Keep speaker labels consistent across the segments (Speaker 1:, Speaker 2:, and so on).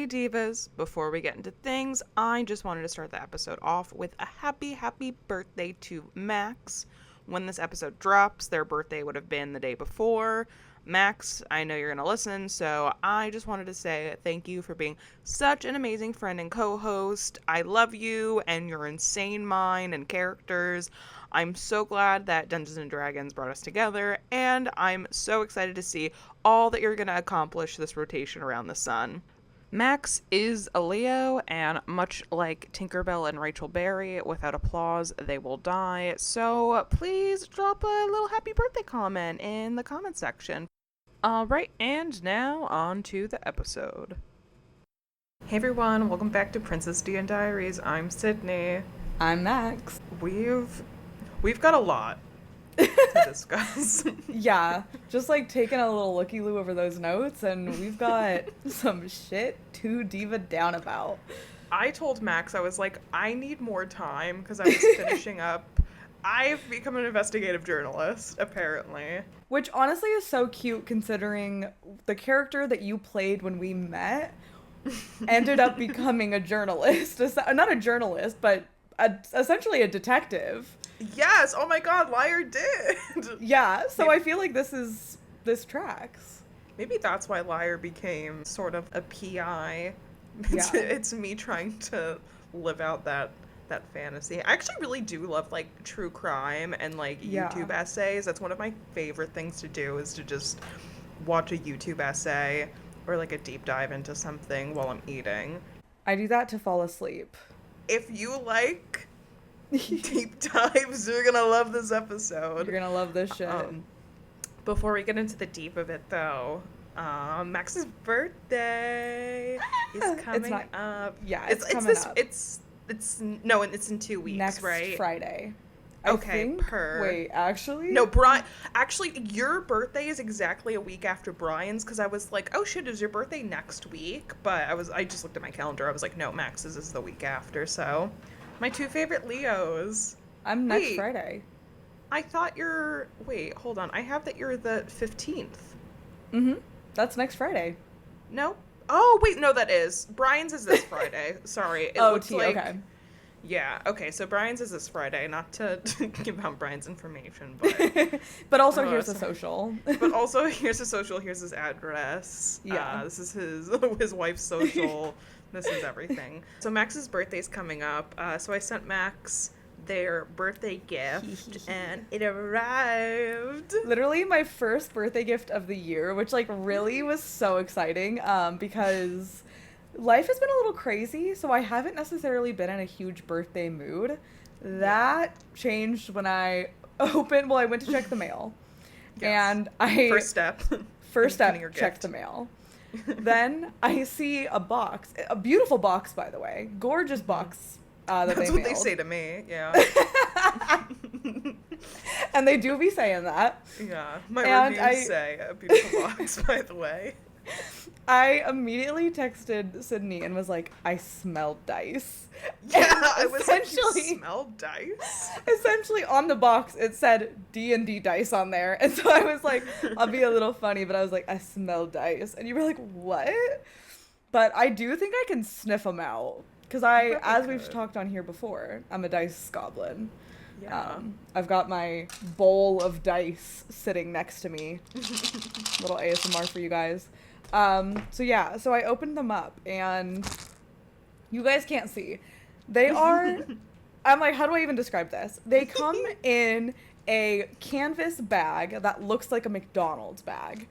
Speaker 1: Hey Divas, before we get into things, I just wanted to start the episode off with a happy birthday to Max. When this episode drops, their birthday would have been the day before. Max, I know you're going to listen, so I just wanted to say thank you for being such an amazing friend and co-host. I love you and your insane mind and characters. I'm so glad that Dungeons & Dragons brought us together, and I'm so excited to see all that you're going to accomplish this rotation around the sun. Max is a Leo, and much like Tinkerbell and Rachel Berry, without applause, they will die. So please drop a little happy birthday comment in the comment section. Alright, and now on to the episode. Hey everyone, welcome back to Princess D&Diaries. I'm Sydney.
Speaker 2: I'm Max.
Speaker 1: We've got a lot to discuss.
Speaker 2: Yeah, just like taking a little looky-loo over those notes, and we've got some shit to diva down about.
Speaker 1: I told Max, I was like, I need more time because I was finishing up. I've become an investigative journalist, apparently.
Speaker 2: Which honestly is so cute considering the character that you played when we met ended up becoming a journalist. Not a journalist, but essentially a detective.
Speaker 1: Yes, oh my god, Liar did.
Speaker 2: Yeah, so I feel like this tracks.
Speaker 1: Maybe that's why Liar became sort of a PI.
Speaker 2: Yeah.
Speaker 1: It's me trying to live out that fantasy. I actually really do love like true crime and like YouTube essays. That's one of my favorite things to do, is to just watch a YouTube essay or like a deep dive into something while I'm eating.
Speaker 2: I do that to fall asleep.
Speaker 1: If you like deep dives, you're gonna love this episode.
Speaker 2: You're gonna love this shit.
Speaker 1: Before we get into the deep of it though, Max's birthday is coming up.
Speaker 2: Yeah, it's coming up.
Speaker 1: It's in 2 weeks,
Speaker 2: next
Speaker 1: right?
Speaker 2: Friday.
Speaker 1: Okay,
Speaker 2: Wait, actually?
Speaker 1: No, actually, your birthday is exactly a week after Brian's, because I was like, oh shit, is your birthday next week? But I just looked at my calendar, I was like, no, Max's is the week after, so. My two favorite Leos.
Speaker 2: I'm next Friday.
Speaker 1: I thought wait, hold on, I have that you're the 15th.
Speaker 2: Mm-hmm. That's next Friday.
Speaker 1: No? Oh, wait, no, that is. Brian's is this Friday. Sorry. It looks like...
Speaker 2: Okay.
Speaker 1: Yeah, okay, so Brian's is this Friday, not to give out Brian's information, but...
Speaker 2: But also here's a social.
Speaker 1: But also here's a social, here's his address.
Speaker 2: Yeah.
Speaker 1: This is his wife's social, this is everything. So Max's birthday's coming up, so I sent Max their birthday gift, and it arrived.
Speaker 2: Literally my first birthday gift of the year, which like really was so exciting, because... life has been a little crazy, so I haven't necessarily been in a huge birthday mood. That changed when I went to check the mail.
Speaker 1: Yes.
Speaker 2: And
Speaker 1: First step,
Speaker 2: check the mail. Then I see a box, a beautiful box, by the way, gorgeous box that
Speaker 1: That's
Speaker 2: they
Speaker 1: what
Speaker 2: mailed.
Speaker 1: they say to me, yeah.
Speaker 2: And they do be saying that.
Speaker 1: Yeah, my reviews say a beautiful box, by the way.
Speaker 2: I immediately texted Sydney and was like, I smell dice.
Speaker 1: Yeah, I was like, you smell dice?
Speaker 2: Essentially, on the box, it said D&D dice on there. And so I was like, I'll be a little funny, but I was like, I smell dice. And you were like, what? But I do think I can sniff them out. Because as we've talked on here before, I'm a dice goblin.
Speaker 1: Yeah.
Speaker 2: I've got my bowl of dice sitting next to me. Little ASMR for you guys. So I opened them up, and you guys can't see. They are, I'm like, how do I even describe this? They come in a canvas bag that looks like a McDonald's bag.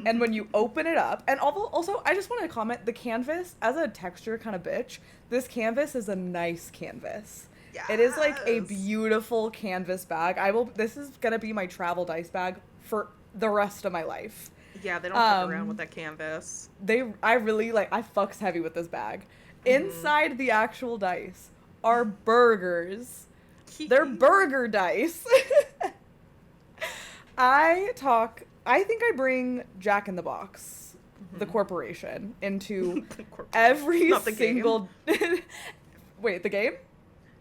Speaker 2: And when you open it up, and also, I just want to comment, the canvas, as a texture kind of bitch, this canvas is a nice canvas. Yes. It is like a beautiful canvas bag. This is going to be my travel dice bag for the rest of my life.
Speaker 1: Yeah, they don't fuck around with that canvas.
Speaker 2: I fucks heavy with this bag. Mm-hmm. Inside the actual dice are burgers. They're burger dice. I think I bring Jack in the Box, the corporation, into every single... Wait, the game?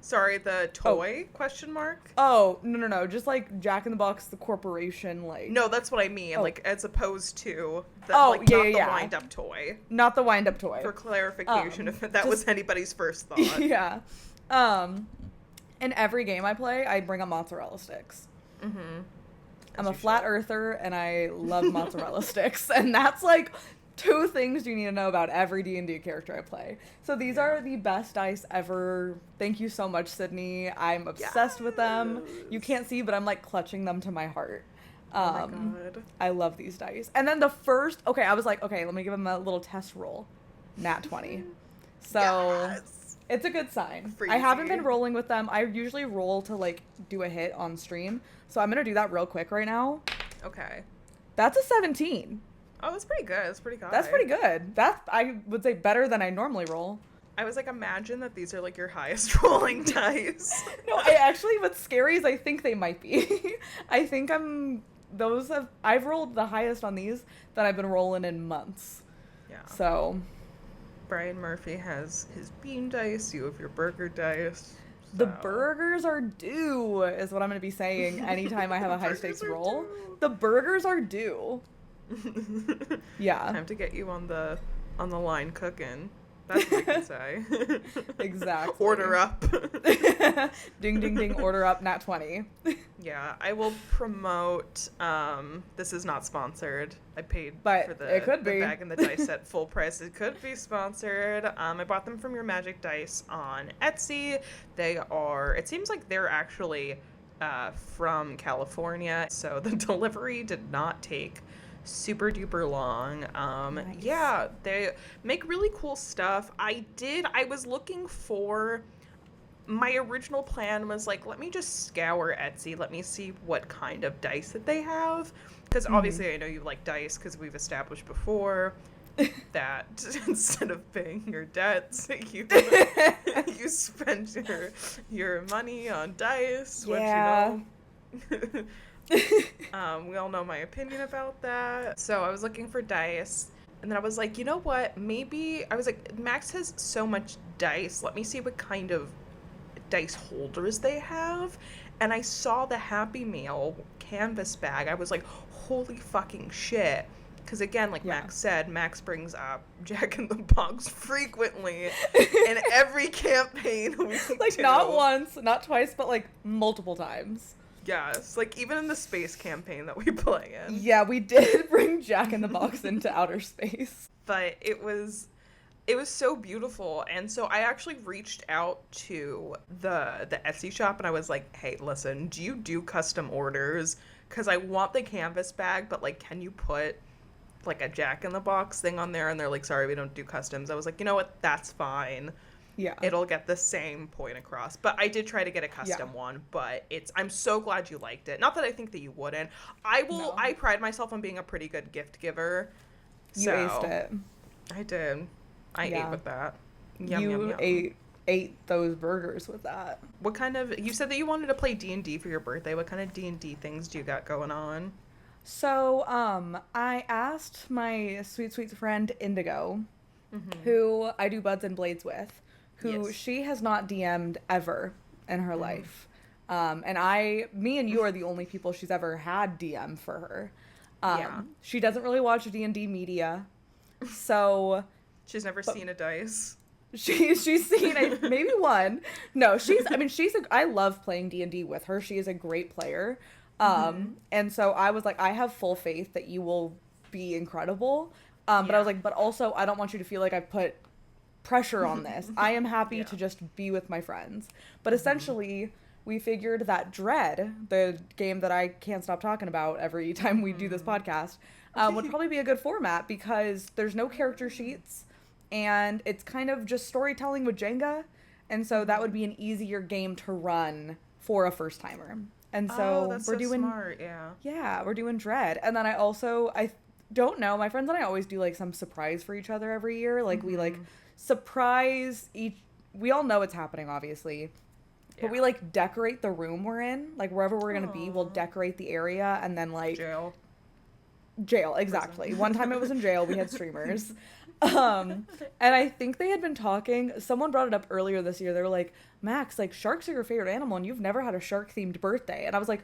Speaker 1: Sorry, the toy question mark?
Speaker 2: Oh, no. Just like Jack in the Box, the corporation, like.
Speaker 1: No, that's what I mean.
Speaker 2: Oh.
Speaker 1: Like, as opposed to the,
Speaker 2: not
Speaker 1: the wind-up toy.
Speaker 2: Not the wind-up toy.
Speaker 1: For clarification, if that was anybody's first thought.
Speaker 2: Yeah. In every game I play, I bring up mozzarella sticks.
Speaker 1: Mm-hmm.
Speaker 2: I'm a flat earther, and I love mozzarella sticks, and that's like 2 things you need to know about every D&D character I play. So these are the best dice ever. Thank you so much, Sydney. I'm obsessed with them. You can't see, but I'm like clutching them to my heart.
Speaker 1: Oh my God.
Speaker 2: I love these dice. And then the first, I was like, let me give them a little test roll. Nat 20. So it's a good sign.
Speaker 1: Freezy.
Speaker 2: I haven't been rolling with them. I usually roll to like do a hit on stream. So I'm going to do that real quick right now.
Speaker 1: Okay.
Speaker 2: That's a 17.
Speaker 1: Oh, that's pretty good. That's pretty good.
Speaker 2: That's pretty good. That's, I would say, better than I normally roll.
Speaker 1: I was like, imagine that these are like your highest rolling dice.
Speaker 2: No, what's scary is I think they might be. I think I've rolled the highest on these that I've been rolling in months.
Speaker 1: Yeah.
Speaker 2: So.
Speaker 1: Brian Murphy has his bean dice, you have your burger dice.
Speaker 2: The burgers are due, is what I'm going to be saying anytime I have a high stakes roll. The burgers are due. Yeah.
Speaker 1: Time to get you on the line cooking. That's what I can say.
Speaker 2: Exactly.
Speaker 1: Order up.
Speaker 2: Ding, ding, ding, order up, nat 20.
Speaker 1: Yeah, I will promote, this is not sponsored. I paid for
Speaker 2: it could
Speaker 1: the
Speaker 2: be.
Speaker 1: bag and the dice at full price. It could be sponsored. I bought them from Your Magic Dice on Etsy. It seems like they're actually from California, so the delivery did not take super duper long.
Speaker 2: Nice.
Speaker 1: Yeah, they make really cool stuff. I was looking for, my original plan was like, let me just scour Etsy, let me see what kind of dice that they have, because obviously I know you like dice because we've established before that instead of paying your debts, you spend your money on dice,
Speaker 2: yeah.
Speaker 1: which we all know my opinion about that. So I was looking for dice, and then I was like, you know what, maybe, I was like, Max has so much dice, let me see what kind of dice holders they have. And I saw the Happy Meal canvas bag. I was like, holy fucking shit. Because again, like Max said, Max brings up Jack in the Box frequently in every campaign we
Speaker 2: like
Speaker 1: do.
Speaker 2: Not once, not twice, but like multiple times.
Speaker 1: Yes, like even in the space campaign that we play in.
Speaker 2: Yeah, we did bring Jack in the Box into outer space.
Speaker 1: But it was so beautiful. And so I actually reached out to the Etsy shop and I was like, hey, listen, do you do custom orders? Because I want the canvas bag, but like, can you put like a Jack in the Box thing on there? And they're like, sorry, we don't do customs. I was like, you know what, that's fine. Yeah, it'll get the same point across. But I did try to get a custom one, but I'm so glad you liked it. Not that I think that you wouldn't. I pride myself on being a pretty good gift giver.
Speaker 2: You aced it.
Speaker 1: I did. I ate with that.
Speaker 2: Yum, yum, yum. ate those burgers with that.
Speaker 1: What kind of, you said that you wanted to play D&D for your birthday. What kind of D&D things do you got going on?
Speaker 2: So, I asked my sweet, sweet friend Indigo, who I do Buds and Blades with, who she has not DM'd ever in her life. And me and you are the only people she's ever had DM for her. She doesn't really watch D&D media, so...
Speaker 1: She's never seen a dice.
Speaker 2: She's seen maybe one. No, I love playing D&D with her. She is a great player. And so I was like, I have full faith that you will be incredible. But I was like, but also I don't want you to feel like I've put pressure on this. I am happy to just be with my friends. But essentially, we figured that Dread, the game that I can't stop talking about every time we do this podcast, would probably be a good format because there's no character sheets and it's kind of just storytelling with Jenga. And so that would be an easier game to run for a first timer. And so we're doing
Speaker 1: smart,
Speaker 2: we're doing Dread. And then I don't know, my friends and I always do like some surprise for each other every year. Like we like surprise each, we all know it's happening obviously, but we like decorate the room we're in, like wherever we're gonna be, we'll decorate the area. And then like jail, exactly. One time it was in jail, we had streamers. And I think they had been talking, someone brought it up earlier this year. They were like, Max, like, sharks are your favorite animal and you've never had a shark themed birthday. And I was like,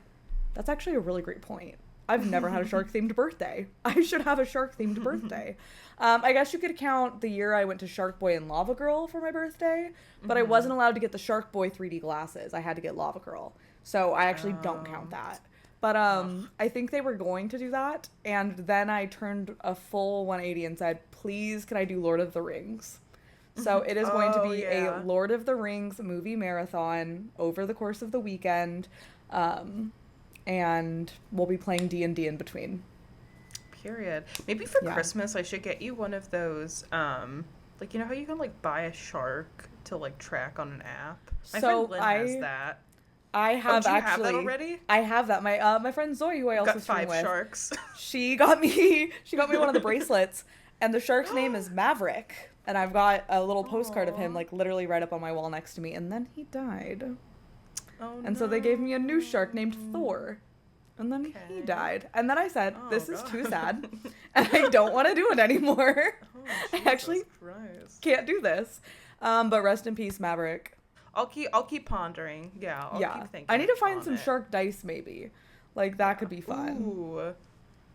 Speaker 2: that's actually a really great point. I've never had a shark themed birthday. I should have a shark themed birthday. I guess you could count the year I went to Shark Boy and Lava Girl for my birthday, but I wasn't allowed to get the Shark Boy 3D glasses. I had to get Lava Girl. So I actually don't count that. But I think they were going to do that, and then I turned a full 180 and said, please, can I do Lord of the Rings? So it is going to be a Lord of the Rings movie marathon over the course of the weekend, and we'll be playing D&D in between.
Speaker 1: Period. Maybe for Christmas I should get you one of those, like, you know how you can, like, buy a shark to, like, track on an app? My friend Lynn has that.
Speaker 2: I have
Speaker 1: do you
Speaker 2: actually.
Speaker 1: Have that already?
Speaker 2: I have that. My friend Zoe, who I also
Speaker 1: got
Speaker 2: stream
Speaker 1: 5
Speaker 2: with,
Speaker 1: sharks.
Speaker 2: She got me one of the bracelets, and the shark's name is Maverick, and I've got a little postcard of him, like, literally right up on my wall next to me. And then he died.
Speaker 1: Oh,
Speaker 2: and so they gave me a new shark named Thor, and then he died. And then I said, this is too sad, and I don't want to do it anymore. I actually can't do this. But rest in peace, Maverick.
Speaker 1: I'll keep pondering. Yeah, I'll keep thinking.
Speaker 2: I need to find some shark dice, maybe. Like, that could be fun.
Speaker 1: Ooh.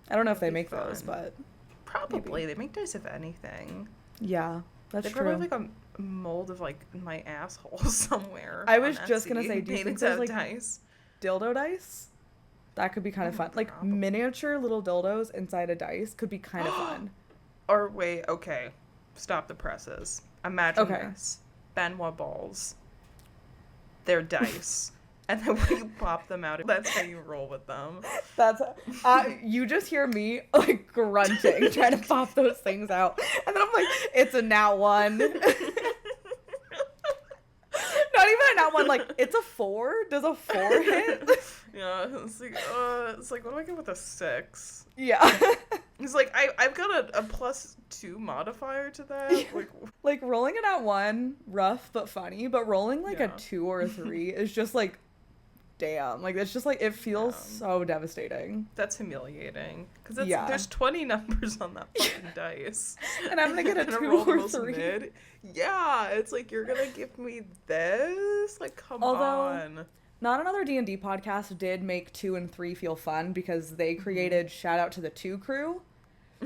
Speaker 2: I don't know if they make those, but
Speaker 1: probably.
Speaker 2: maybe.
Speaker 1: They make dice of anything.
Speaker 2: Yeah, that's
Speaker 1: they
Speaker 2: true.
Speaker 1: They probably like a mold of, like, my asshole somewhere.
Speaker 2: I was just gonna say, do you think there's, like,
Speaker 1: dice?
Speaker 2: Dildo dice? That could be kind of fun. Like, miniature little dildos inside a dice could be kind of fun.
Speaker 1: Or wait, okay. Stop the presses. Imagine this. Benoit balls. They're dice. And then when you pop them out, that's how you roll with them.
Speaker 2: That's you just hear me, like, grunting, trying to pop those things out. And then I'm like, it's a nat 1. Not even a nat 1, like, it's a 4? Does a 4 hit?
Speaker 1: Yeah, it's like, what do I get with a 6?
Speaker 2: Yeah.
Speaker 1: It's like, I've got a +2 modifier to that. Yeah.
Speaker 2: Like, rolling it at 1, rough but funny, but rolling, like, a 2 or a 3 is just, like, damn. Like, it's just, like, it feels so devastating.
Speaker 1: That's humiliating. Because there's 20 numbers on that fucking dice.
Speaker 2: And I'm gonna get a 2 or 3.
Speaker 1: Mid. Yeah, it's like, you're gonna give me this? Like, come on.
Speaker 2: Not Another D&D podcast did make 2 and 3 feel fun because they created Shout Out to the 2 crew.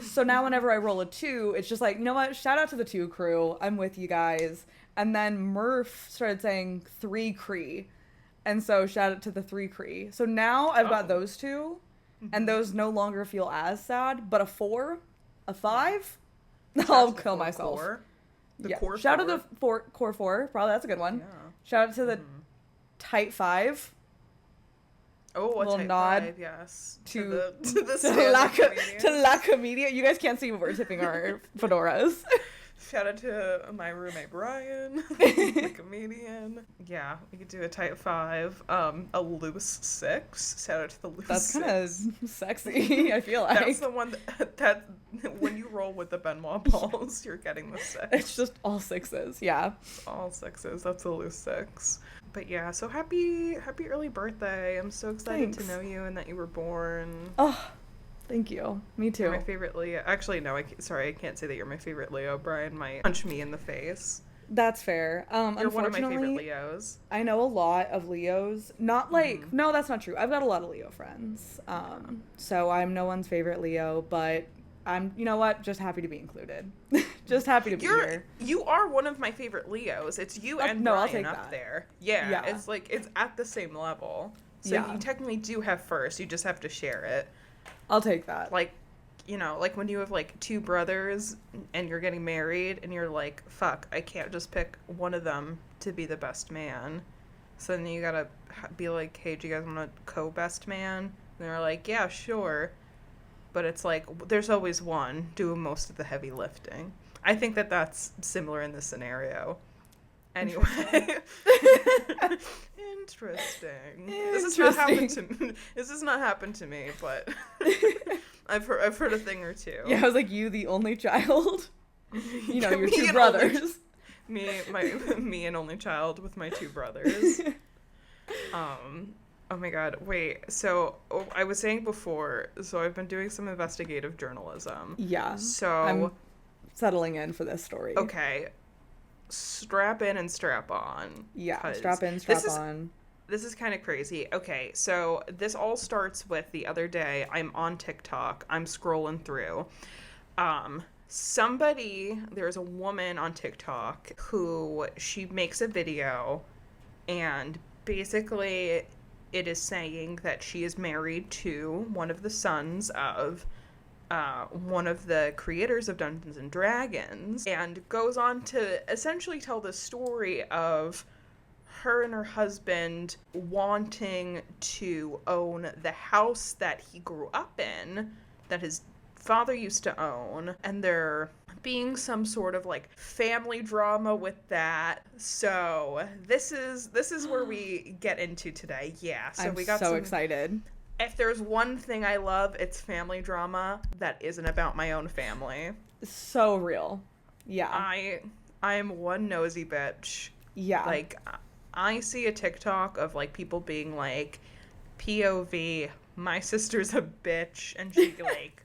Speaker 2: So now whenever I roll a 2, it's just like, you know what? Shout out to the 2 crew. I'm with you guys. And then Murph started saying 3 Cree. And so shout out to the 3 Cree. So now I've got those 2, and those no longer feel as sad. But a 4, a 5, I'll kill myself.
Speaker 1: Core
Speaker 2: shout
Speaker 1: 4.
Speaker 2: out to the core 4. Probably that's a good one. Yeah. Shout out to the tight 5.
Speaker 1: Oh, a tight
Speaker 2: nod
Speaker 1: 5, yes.
Speaker 2: To
Speaker 1: La
Speaker 2: Comedia. You guys can't see what we're tipping our fedoras.
Speaker 1: Shout out to my roommate Brian, the comedian. Yeah, we could do a tight 5. A loose 6. Shout out to the loose 6.
Speaker 2: That's kind of sexy, I feel like.
Speaker 1: That's the one that when you roll with the Benoit balls, you're getting the 6.
Speaker 2: It's just all 6s, yeah.
Speaker 1: All 6s. That's a loose 6. But yeah, so happy early birthday. I'm so excited to know you and that you were born.
Speaker 2: Oh, thank you. Me too.
Speaker 1: You're my favorite Leo. Actually, no, I can't say that you're my favorite Leo. Brian might punch me in the face.
Speaker 2: That's fair.
Speaker 1: You're one of my favorite Leos.
Speaker 2: I know a lot of Leos. Not like, no, that's not true. I've got a lot of Leo friends. So I'm no one's favorite Leo, but I'm, you know what, just happy to be included. Just happy to be here.
Speaker 1: You are one of my favorite Leos. It's you and Brian
Speaker 2: I'll take
Speaker 1: up
Speaker 2: that.
Speaker 1: there. Yeah, it's like, it's at the same level. So you technically do have first. You just have to share it.
Speaker 2: I'll take that.
Speaker 1: Like, you know, like when you have, like, 2 brothers and you're getting married and you're like, fuck, I can't just pick one of them to be the best man. So then you gotta be like, hey, do you guys want a co-best man? And they're like, yeah, sure. But it's like, there's always one doing most of the heavy lifting. I think that that's similar in this scenario. Anyway. Interesting. This has not happened to me, but I've heard a thing or two.
Speaker 2: Yeah, I was like, you, the only child? You know, your 2 brothers.
Speaker 1: Me an only child with my 2 brothers. Oh my god, wait. So, I was saying before, so I've been doing some investigative journalism.
Speaker 2: Yeah.
Speaker 1: So,
Speaker 2: settling in for this story.
Speaker 1: Okay. Strap in and strap on.
Speaker 2: Yeah, strap in, strap on.
Speaker 1: This is kind of crazy. Okay, so this all starts with the other day. I'm on TikTok. I'm scrolling through. There's a woman on TikTok who she makes a video, and basically it is saying that she is married to one of the sons of one of the creators of Dungeons and Dragons, and goes on to essentially tell the story of her and her husband wanting to own the house that he grew up in, that his father used to own, and there being some sort of like family drama with that. So this is where we get into today. Yeah, so
Speaker 2: I'm
Speaker 1: we got
Speaker 2: so excited.
Speaker 1: If there's one thing I love, it's family drama that isn't about my own family.
Speaker 2: So real. Yeah.
Speaker 1: I am one nosy bitch.
Speaker 2: Yeah.
Speaker 1: Like, I see a TikTok of like people being like, POV, my sister's a bitch, and she like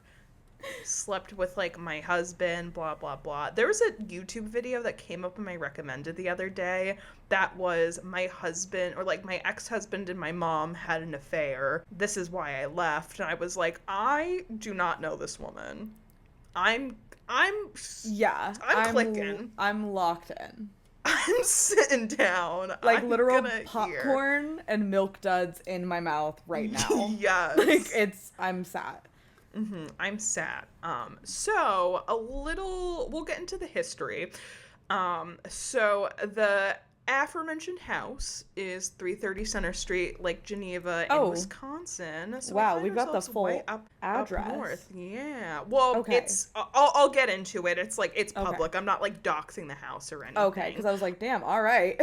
Speaker 1: slept with like my husband, blah blah blah. There was a YouTube video that came up in my recommended the other day that was my husband, or like my ex-husband and my mom had an affair. This is why I left. And I was like, I do not know this woman. I'm clicking.
Speaker 2: I'm locked in.
Speaker 1: I'm sitting down.
Speaker 2: Like
Speaker 1: I'm
Speaker 2: literal popcorn and milk duds in my mouth right now.
Speaker 1: Yes.
Speaker 2: Like I'm sat.
Speaker 1: Mm-hmm. I'm sad. We'll get into the history. So the aforementioned house is 330 Center Street, Lake Geneva in Wisconsin. So
Speaker 2: wow, we've got the full address.
Speaker 1: Up north. Yeah. Well,
Speaker 2: okay.
Speaker 1: I'll get into it. It's like, it's public.
Speaker 2: Okay.
Speaker 1: I'm not like doxing the house or anything.
Speaker 2: Okay, because I was like, damn, all right.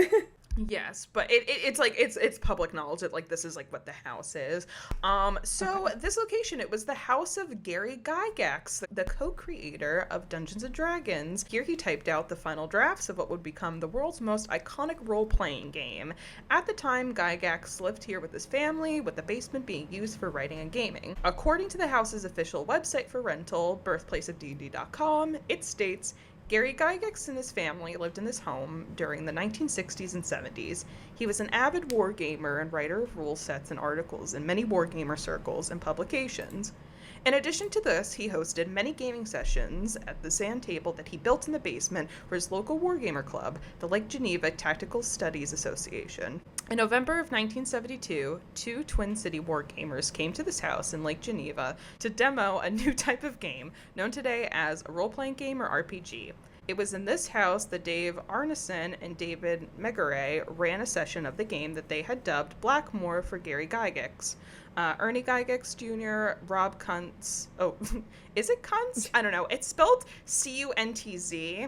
Speaker 1: Yes, but it's like it's public knowledge that like this is like what the house is. This location, it was the house of Gary Gygax, the co-creator of Dungeons and Dragons. Here he typed out the final drafts of what would become the world's most iconic role-playing game. At the time, Gygax lived here with his family, with the basement being used for writing and gaming. According to the house's official website for rental, Birthplace of DnD.com, it states, Gary Gygax and his family lived in this home during the 1960s and 70s. He was an avid wargamer and writer of rule sets and articles in many wargamer circles and publications. In addition to this, he hosted many gaming sessions at the sand table that he built in the basement for his local wargamer club, the Lake Geneva Tactical Studies Association. In November of 1972, two Twin City wargamers came to this house in Lake Geneva to demo a new type of game, known today as a role-playing game or RPG. It was in this house that Dave Arneson and David Megaray ran a session of the game that they had dubbed Blackmore for Gary Gygax. Ernie Gygax Jr., Rob Kuntz. Oh, is it Kuntz? I don't know. It's spelled C-U-N-T-Z.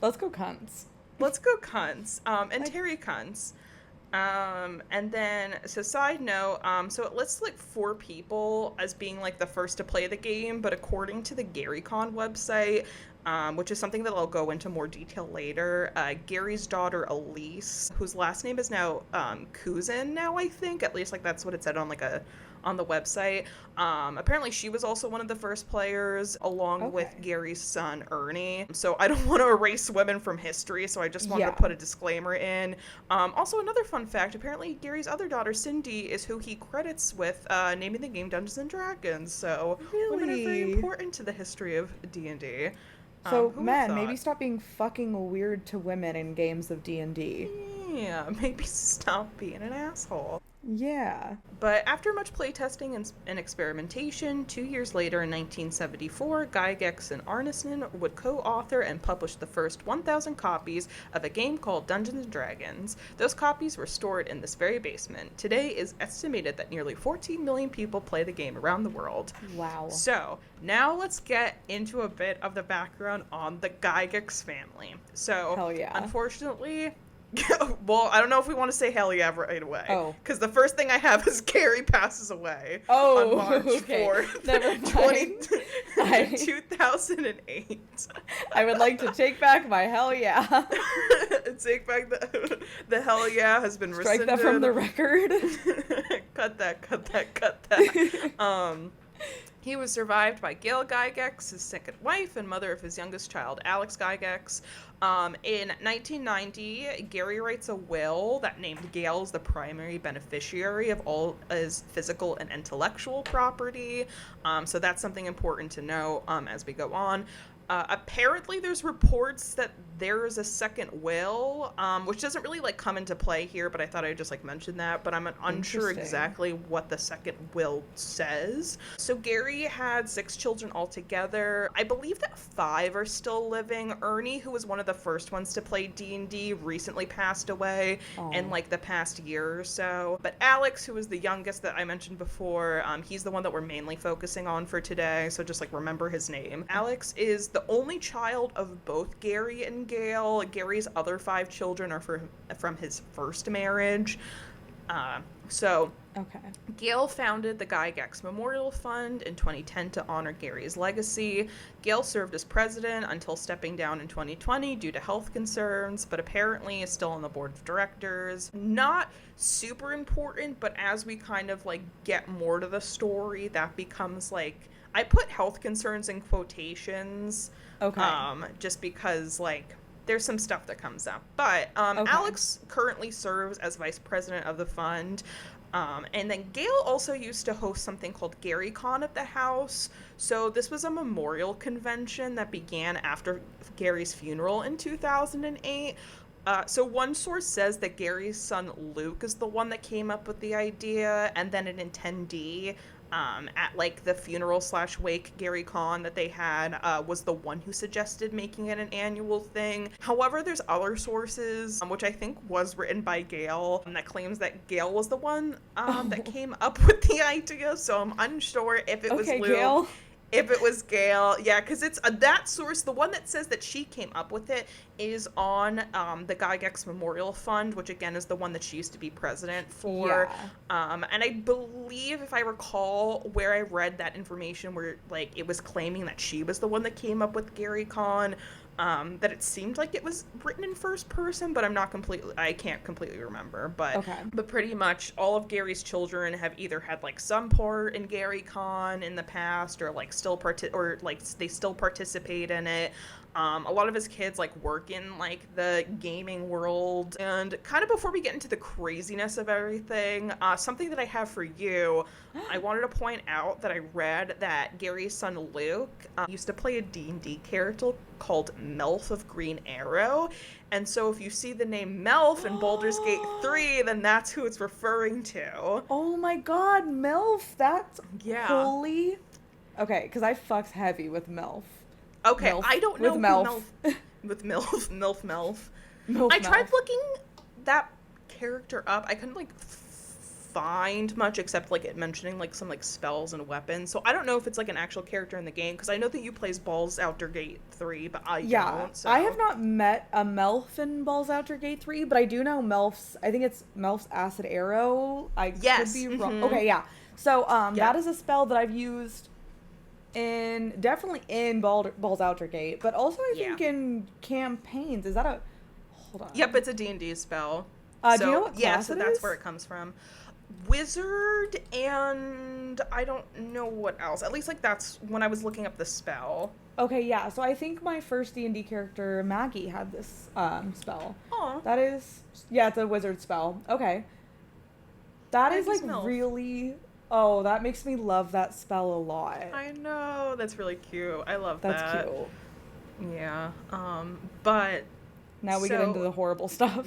Speaker 2: Let's go Kuntz.
Speaker 1: Let's go Kuntz. And Terry Kuntz. And then, so side note, so it lists like 4 people as being like the first to play the game, but according to the GaryCon website, which is something that I'll go into more detail later, Gary's daughter Elise, whose last name is now Kuzin now, I think, at least like that's what it said on on the website. Apparently she was also one of the first players along with Gary's son Ernie. So I don't want to erase women from history, so I just wanted to put a disclaimer in. Also, another fun fact, apparently Gary's other daughter Cindy is who he credits with naming the game Dungeons and Dragons. So women are very important to the history of D&D.
Speaker 2: So men, maybe stop being fucking weird to women in games of D&D.
Speaker 1: Yeah, maybe stop being an asshole.
Speaker 2: Yeah.
Speaker 1: But after much playtesting and experimentation, 2 years later in 1974, Gygax and Arneson would co-author and publish the first 1,000 copies of a game called Dungeons & Dragons. Those copies were stored in this very basement. Today is estimated that nearly 14 million people play the game around the world.
Speaker 2: Wow.
Speaker 1: So, now let's get into a bit of the background on the Gygax family. So,
Speaker 2: hell yeah.
Speaker 1: Unfortunately... Well, I don't know if we want to say hell yeah right away.
Speaker 2: Oh.
Speaker 1: Because the first thing I have is Gary passes away on March 4th, 2008.
Speaker 2: I would like to take back my hell yeah.
Speaker 1: Take back the hell yeah has been rescinded.
Speaker 2: Strike that from the record.
Speaker 1: Cut that. He was survived by Gail Gygax, his second wife and mother of his youngest child, Alex Gygax. In 1990, Gary writes a will that named Gail as the primary beneficiary of all his physical and intellectual property. So that's something important to know as we go on. Apparently there's reports that there is a second will, which doesn't really like come into play here, but I thought I'd just like mention that, but I'm unsure exactly what the second will says. So Gary had 6 children altogether. I believe that 5 are still living. Ernie, who was one of the first ones to play D&D, recently passed away in like the past year or so. But Alex, who was the youngest that I mentioned before, he's the one that we're mainly focusing on for today, so just like remember his name. Alex is the only child of both Gary and Gail. Gary's other 5 children are from his first marriage.
Speaker 2: Okay.
Speaker 1: Gail founded the Gygax Memorial Fund in 2010 to honor Gary's legacy. Gail served as president until stepping down in 2020 due to health concerns, but apparently is still on the board of directors. Not super important, but as we kind of like get more to the story, that becomes like, I put health concerns in quotations, just because, like, there's some stuff that comes up. But Alex currently serves as vice president of the fund. And then Gail also used to host something called GaryCon at the house. So this was a memorial convention that began after Gary's funeral in 2008. So one source says that Gary's son Luke is the one that came up with the idea, and then an attendee at like the funeral / wake GaryCon that they had was the one who suggested making it an annual thing. However, there's other sources, which I think was written by Gail, that claims that Gail was the one that came up with the idea. So I'm unsure if it was Luke.
Speaker 2: Gail.
Speaker 1: If it was Gail, yeah, because it's that source, the one that says that she came up with it, is on the Gygax Memorial Fund, which again is the one that she used to be president for. Yeah. And I believe, if I recall, where I read that information, where like it was claiming that she was the one that came up with GaryCon, that it seemed like it was written in first person, but I can't completely remember. But pretty much all of Gary's children have either had like some part in GaryCon in the past, or like they still participate in it. A lot of his kids like work in like the gaming world. And kind of before we get into the craziness of everything, something that I have for you, I wanted to point out that I read that Gary's son Luke used to play a D&D character called Melf of Green Arrow. And so if you see the name Melf in Baldur's Gate 3, then that's who it's referring to.
Speaker 2: Oh my god, Melf! That's holy... Okay, because I fucked heavy with Melf.
Speaker 1: Okay,
Speaker 2: Milf.
Speaker 1: I don't know
Speaker 2: with Melf.
Speaker 1: With Melf.
Speaker 2: Melf.
Speaker 1: I tried looking that character up. I couldn't like find much except like it mentioning like some like spells and weapons. So I don't know if it's like an actual character in the game, because I know that you plays Baldur's Gate 3, but I don't. So.
Speaker 2: I have not met a Melf in Baldur's Gate 3, but I do know Melf's. I think it's Melf's Acid Arrow. I could be wrong. Okay, yeah. So that is a spell that I've used definitely in Baldur's Gate, but also I think in campaigns. Is that a... Hold on.
Speaker 1: Yep, it's a D&D spell.
Speaker 2: Do you know what class
Speaker 1: so
Speaker 2: it
Speaker 1: that's
Speaker 2: is?
Speaker 1: where it comes from. Wizard, and I don't know what else. At least like that's when I was looking up the spell.
Speaker 2: Okay, yeah. So I think my first D&D character, Maggie, had this spell.
Speaker 1: Oh.
Speaker 2: That is... Yeah, it's a wizard spell. Okay. That is like really... Oh, that makes me love that spell a lot.
Speaker 1: I know. That's really cute. I love that.
Speaker 2: That's cute.
Speaker 1: Yeah. But...
Speaker 2: Now we get into the horrible stuff.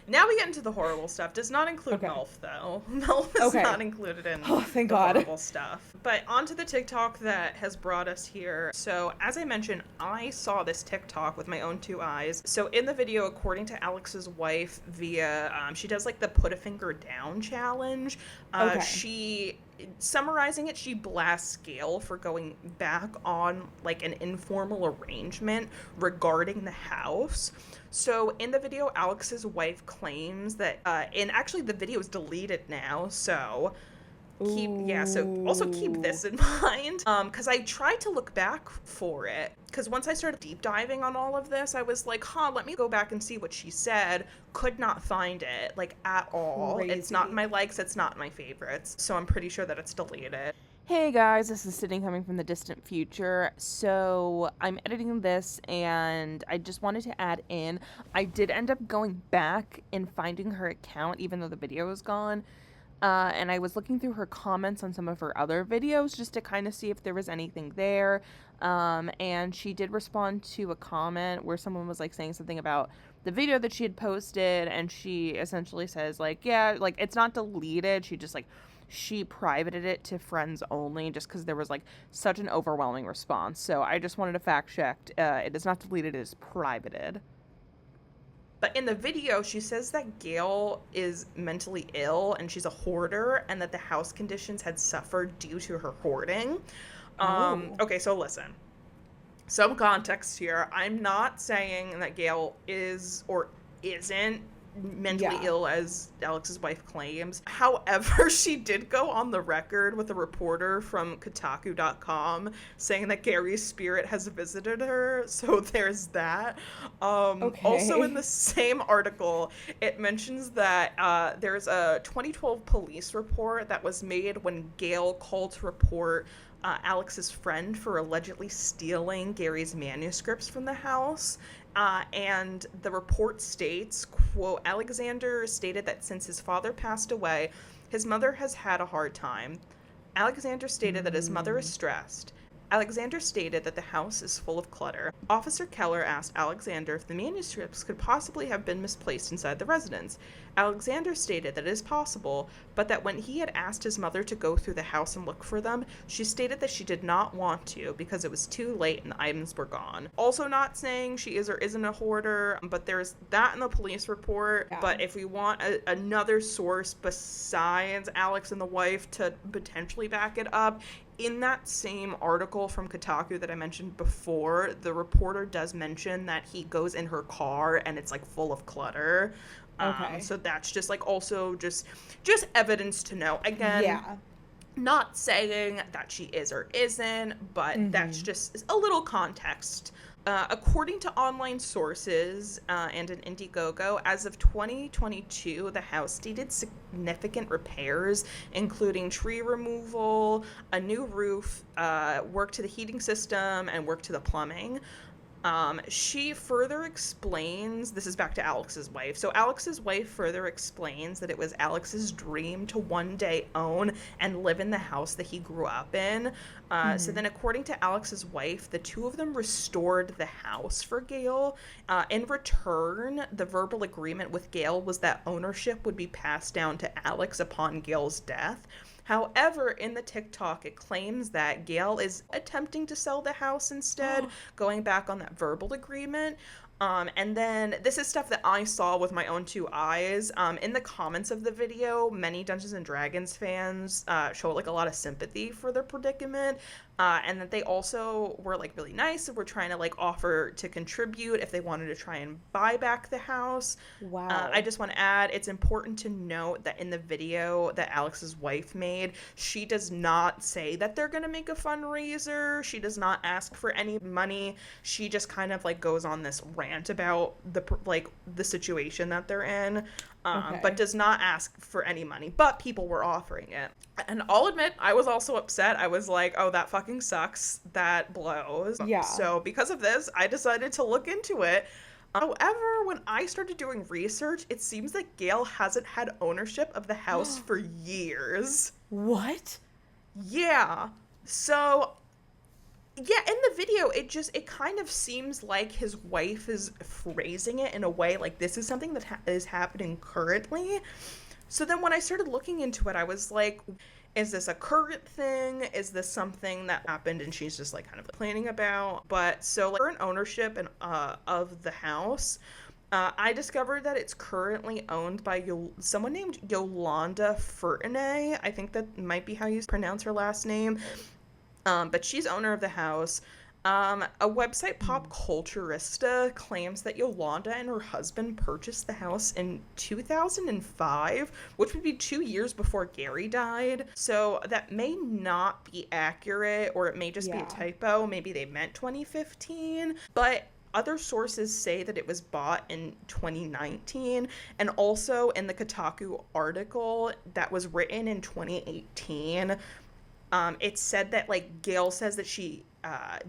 Speaker 1: Now we get into the horrible stuff. Does not include Melf, though. Melf is not included in
Speaker 2: thank
Speaker 1: the
Speaker 2: God.
Speaker 1: horrible stuff. But onto the TikTok that has brought us here. So, as I mentioned, I saw this TikTok with my own 2 eyes. So, in the video, according to Alex's wife, Via, she does, like, the put a finger down challenge. Summarizing it, she blasts Gail for going back on, like, an informal arrangement regarding the house. So in the video, Alex's wife claims that, and actually the video is deleted now, so also keep this in mind, because I tried to look back for it, because once I started deep diving on all of this, I was like, let me go back and see what she said. Could not find it, like, at all.
Speaker 2: Crazy.
Speaker 1: It's not in my likes, it's not in my favorites, so I'm pretty sure that it's deleted. Hey guys, this is Sydney coming from the distant future. So I'm editing this and I just wanted to add in, I did end up going back and finding her account even though the video was gone. And I was looking through her comments on some of her other videos just to kind of see if there was anything there. And she did respond to a comment where someone was like saying something about the video that she had posted, and she essentially says like, yeah, like it's not deleted. She just like she privated it to friends only just because there was like such an overwhelming response. So I just wanted to fact check. It is not deleted, it is privated. But in the video, she says that Gail is mentally ill and she's a hoarder and that the house conditions had suffered due to her hoarding. Okay, so listen. Some context here. I'm not saying that Gail is or isn't mentally ill as Alex's wife claims. However, she did go on the record with a reporter from Kotaku.com saying that Gary's spirit has visited her, so there's that. Also in the same article, it mentions that there's a 2012 police report that was made when Gail called to report Alex's friend for allegedly stealing Gary's manuscripts from the house. And the report states, quote, Alexander stated that since his father passed away, his mother has had a hard time. Alexander stated that his mother is stressed. Alexander stated that the house is full of clutter. Officer Keller asked Alexander if the manuscripts could possibly have been misplaced inside the residence. Alexander stated that it is possible, but that when he had asked his mother to go through the house and look for them, she stated that she did not want to because it was too late and the items were gone. Also not saying she is or isn't a hoarder, but there's that in the police report. Yeah. But if we want another source besides Alex and the wife to potentially back it up, in that same article from Kotaku that I mentioned before, the reporter does mention that he goes in her car and it's like full of clutter. Okay. So that's just like also just evidence to know. Again, not saying that she is or isn't, but that's just a little context. According to online sources and an Indiegogo, as of 2022, the house needed significant repairs, including tree removal, a new roof, work to the heating system, and work to the plumbing. She further explains, this is back to Alex's wife. So Alex's wife further explains that it was Alex's dream to one day own and live in the house that he grew up in. So then according to Alex's wife, the two of them restored the house for Gail. In return, the verbal agreement with Gail was that ownership would be passed down to Alex upon Gail's death. However, in the TikTok, it claims that Gail is attempting to sell the house instead, going back on that verbal agreement. And then this is stuff that I saw with my own two eyes. In the comments of the video, many Dungeons and Dragons fans show like a lot of sympathy for their predicament. And that they also were like really nice and were trying to like offer to contribute if they wanted to try and buy back the house. Wow. I just want to add, it's important to note that in the video that Alex's wife made, she does not say that they're going to make a fundraiser. She does not ask for any money. She just kind of like goes on this rant about the situation that they're in. But does not ask for any money, but people were offering it. And I'll admit, I was also upset. I was like, oh, that fucking sucks. That blows. Yeah. So because of this, I decided to look into it. However, when I started doing research, it seems that Gail hasn't had ownership of the house for years.
Speaker 2: What?
Speaker 1: Yeah. So... yeah, in the video, it kind of seems like his wife is phrasing it in a way like this is something that is happening currently. So then when I started looking into it, I was like, is this a current thing? Is this something that happened and she's just like kind of complaining about? But so like current ownership and of the house, I discovered that it's currently owned by someone named Yolanda Furtenay. I think that might be how you pronounce her last name. But she's owner of the house. A website, Pop Culturista, claims that Yolanda and her husband purchased the house in 2005, which would be 2 years before Gary died. So that may not be accurate, or it may just be a typo. Maybe they meant 2015. But other sources say that it was bought in 2019, and also in the Kotaku article that was written in 2018, It said that, like, Gail says that she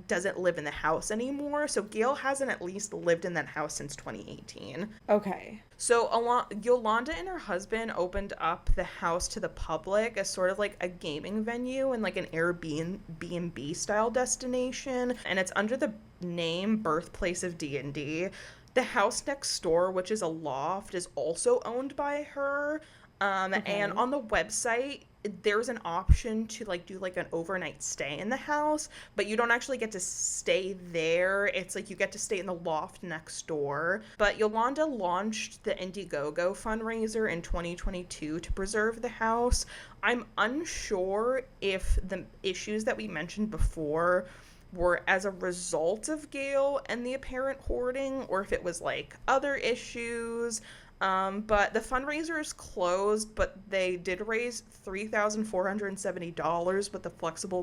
Speaker 1: doesn't live in the house anymore. So Gail hasn't at least lived in that house since 2018.
Speaker 2: Okay.
Speaker 1: So Yolanda and her husband opened up the house to the public as sort of like a gaming venue and like an Airbnb style destination. And it's under the name Birthplace of D&D. The house next door, which is a loft, is also owned by her.
Speaker 2: Okay.
Speaker 1: And on the website, there's an option to like do like an overnight stay in the house, but you don't actually get to stay there. It's like you get to stay in the loft next door. But Yolanda launched the Indiegogo fundraiser in 2022 to preserve the house. I'm unsure if the issues that we mentioned before were as a result of Gail and the apparent hoarding, or if it was like other issues. But the fundraiser is closed, but they did raise $3,470 with a flexible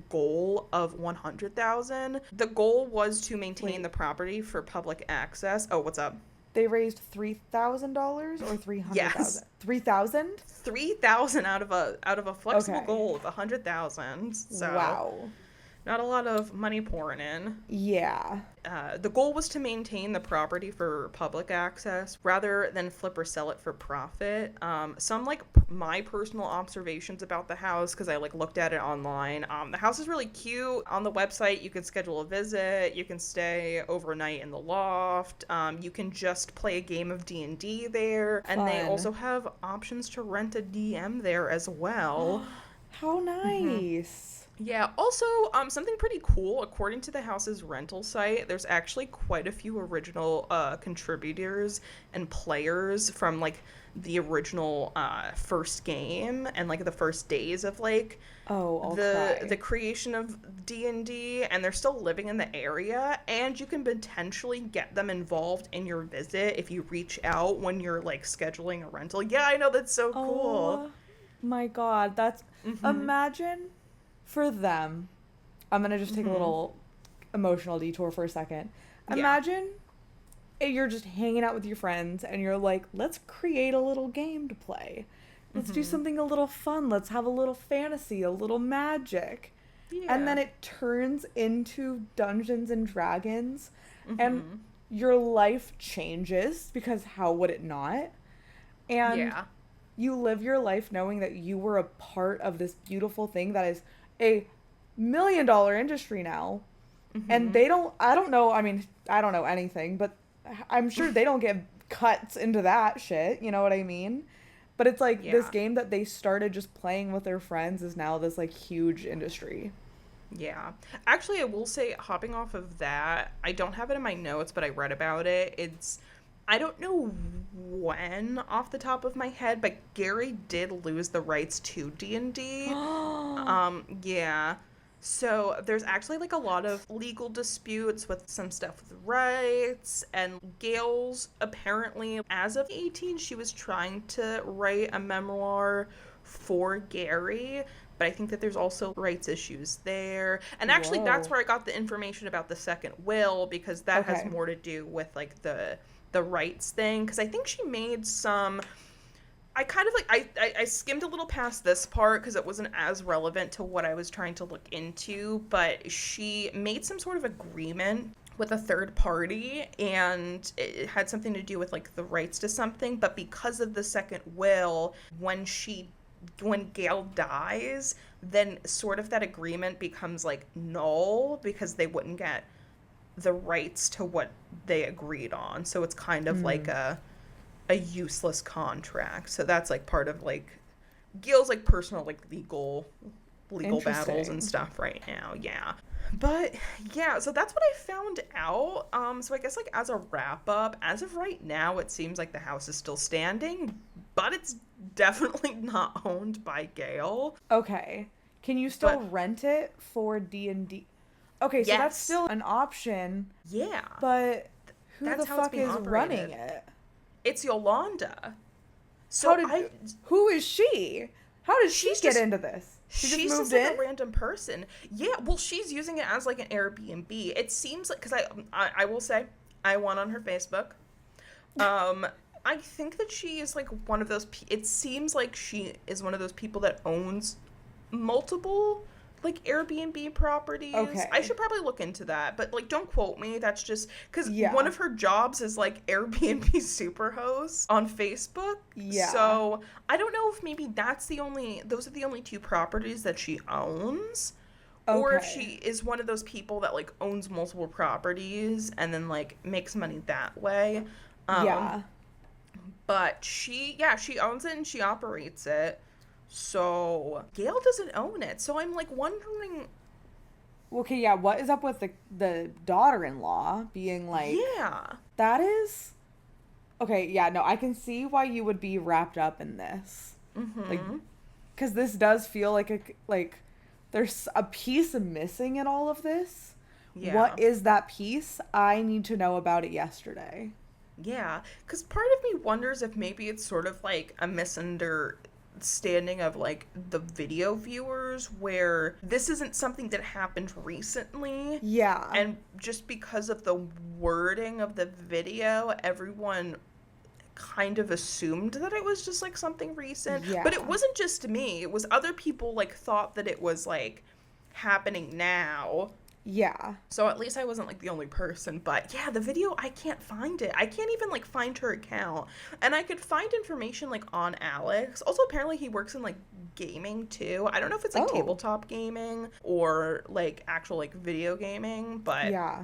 Speaker 1: goal of $100,000. The goal was to maintain the property for public access. Oh, what's up?
Speaker 2: They raised $3,000 or $300,000?
Speaker 1: Yes.
Speaker 2: 3,000?
Speaker 1: 3,000 out of a flexible
Speaker 2: Okay.
Speaker 1: goal of 100,000. So
Speaker 2: Wow.
Speaker 1: not a lot of money pouring in.
Speaker 2: Yeah.
Speaker 1: The goal was to maintain the property for public access rather than flip or sell it for profit. Some like my personal observations about the house, because I like looked at it online. The house is really cute. On the website, you can schedule a visit. You can stay overnight in the loft. You can just play a game of D&D there. And they
Speaker 2: Fun.
Speaker 1: also have options to rent a DM there as well.
Speaker 2: How nice.
Speaker 1: Yeah, also, something pretty cool, according to the house's rental site, there's actually quite a few original contributors and players from, like, the original first game and, like, the first days of, like, the creation of D&D, and they're still living in the area, and you can potentially get them involved in your visit if you reach out when you're, like, scheduling a rental. Yeah, I know, that's so cool.
Speaker 2: Oh my god, that's... Imagine... For them, I'm going to just take a little emotional detour for a second. Imagine you're just hanging out with your friends and you're like, let's create a little game to play. Let's do something a little fun. Let's have a little fantasy, a little magic.
Speaker 1: Yeah.
Speaker 2: And then it turns into Dungeons and Dragons and your life changes, because how would it not? And you live your life knowing that you were a part of this beautiful thing that is a $1 million industry now. And I don't know anything, but I'm sure they don't get cuts into that shit, you know what I mean? But it's like this game that they started just playing with their friends is now this like huge industry.
Speaker 1: Yeah. Actually, I will say, hopping off of that, I don't have it in my notes, but I read about it. I don't know when off the top of my head, but Gary did lose the rights to D&D. Yeah. So there's actually like a lot of legal disputes with some stuff with rights, and Gail's apparently, as of 18, she was trying to write a memoir for Gary, but I think that there's also rights issues there. And actually that's where I got the information about the second will, because that has more to do with like the rights thing, because I think she made some... I kind of like... I skimmed a little past this part because it wasn't as relevant to what I was trying to look into, but she made some sort of agreement with a third party, and it had something to do with like the rights to something, but because of the second will, when Gail dies, then sort of that agreement becomes like null, because they wouldn't get the rights to what they agreed on. So it's kind of like a useless contract. So that's like part of like Gail's like personal like legal battles and stuff right now. Yeah. But yeah, so that's what I found out. So I guess like as a wrap up, as of right now, it seems like the house is still standing, but it's definitely not owned by Gail.
Speaker 2: Okay. Can you still rent it for D&D? Okay, so that's still an option.
Speaker 1: Yeah.
Speaker 2: But
Speaker 1: That's
Speaker 2: the
Speaker 1: how it's
Speaker 2: fuck
Speaker 1: being
Speaker 2: is
Speaker 1: operated.
Speaker 2: running it?
Speaker 1: It's Yolanda. So
Speaker 2: who is she? How did she get into this?
Speaker 1: She's
Speaker 2: just moved
Speaker 1: just like
Speaker 2: in?
Speaker 1: a random person. Yeah, well, she's using it as like an Airbnb. It seems like, because I will say, I went on her Facebook. I think that she is like one of those. It seems like she is one of those people that owns multiple like Airbnb properties.
Speaker 2: Okay.
Speaker 1: I should probably look into that, but like don't quote me. That's just because
Speaker 2: Yeah.
Speaker 1: one of her jobs is like Airbnb superhost on Facebook.
Speaker 2: Yeah.
Speaker 1: So I don't know if maybe those are the only two properties that she owns. Or if
Speaker 2: Okay.
Speaker 1: she is one of those people that like owns multiple properties and then like makes money that way.
Speaker 2: Yeah.
Speaker 1: But she owns it and she operates it. So Gail doesn't own it. So I'm like wondering.
Speaker 2: Okay, yeah, what is up with the daughter-in-law being like,
Speaker 1: Yeah.
Speaker 2: that is okay, yeah, no, I can see why you would be wrapped up in this. Like, because this does feel like there's a piece missing in all of this.
Speaker 1: Yeah.
Speaker 2: What is that piece? I need to know about it yesterday.
Speaker 1: Yeah. Because part of me wonders if maybe it's sort of like a misunderstanding of like the video viewers where this isn't something that happened recently.
Speaker 2: Yeah.
Speaker 1: And just because of the wording of the video, everyone kind of assumed that it was just like something recent.
Speaker 2: Yeah.
Speaker 1: But it wasn't just me. It was other people like thought that it was like happening now.
Speaker 2: Yeah.
Speaker 1: So at least I wasn't like the only person. But yeah, the video, I can't find it. I can't even like find her account. And I could find information like on Alex. Also, apparently he works in like gaming too. I don't know if it's like tabletop gaming or like actual like video gaming, but
Speaker 2: yeah.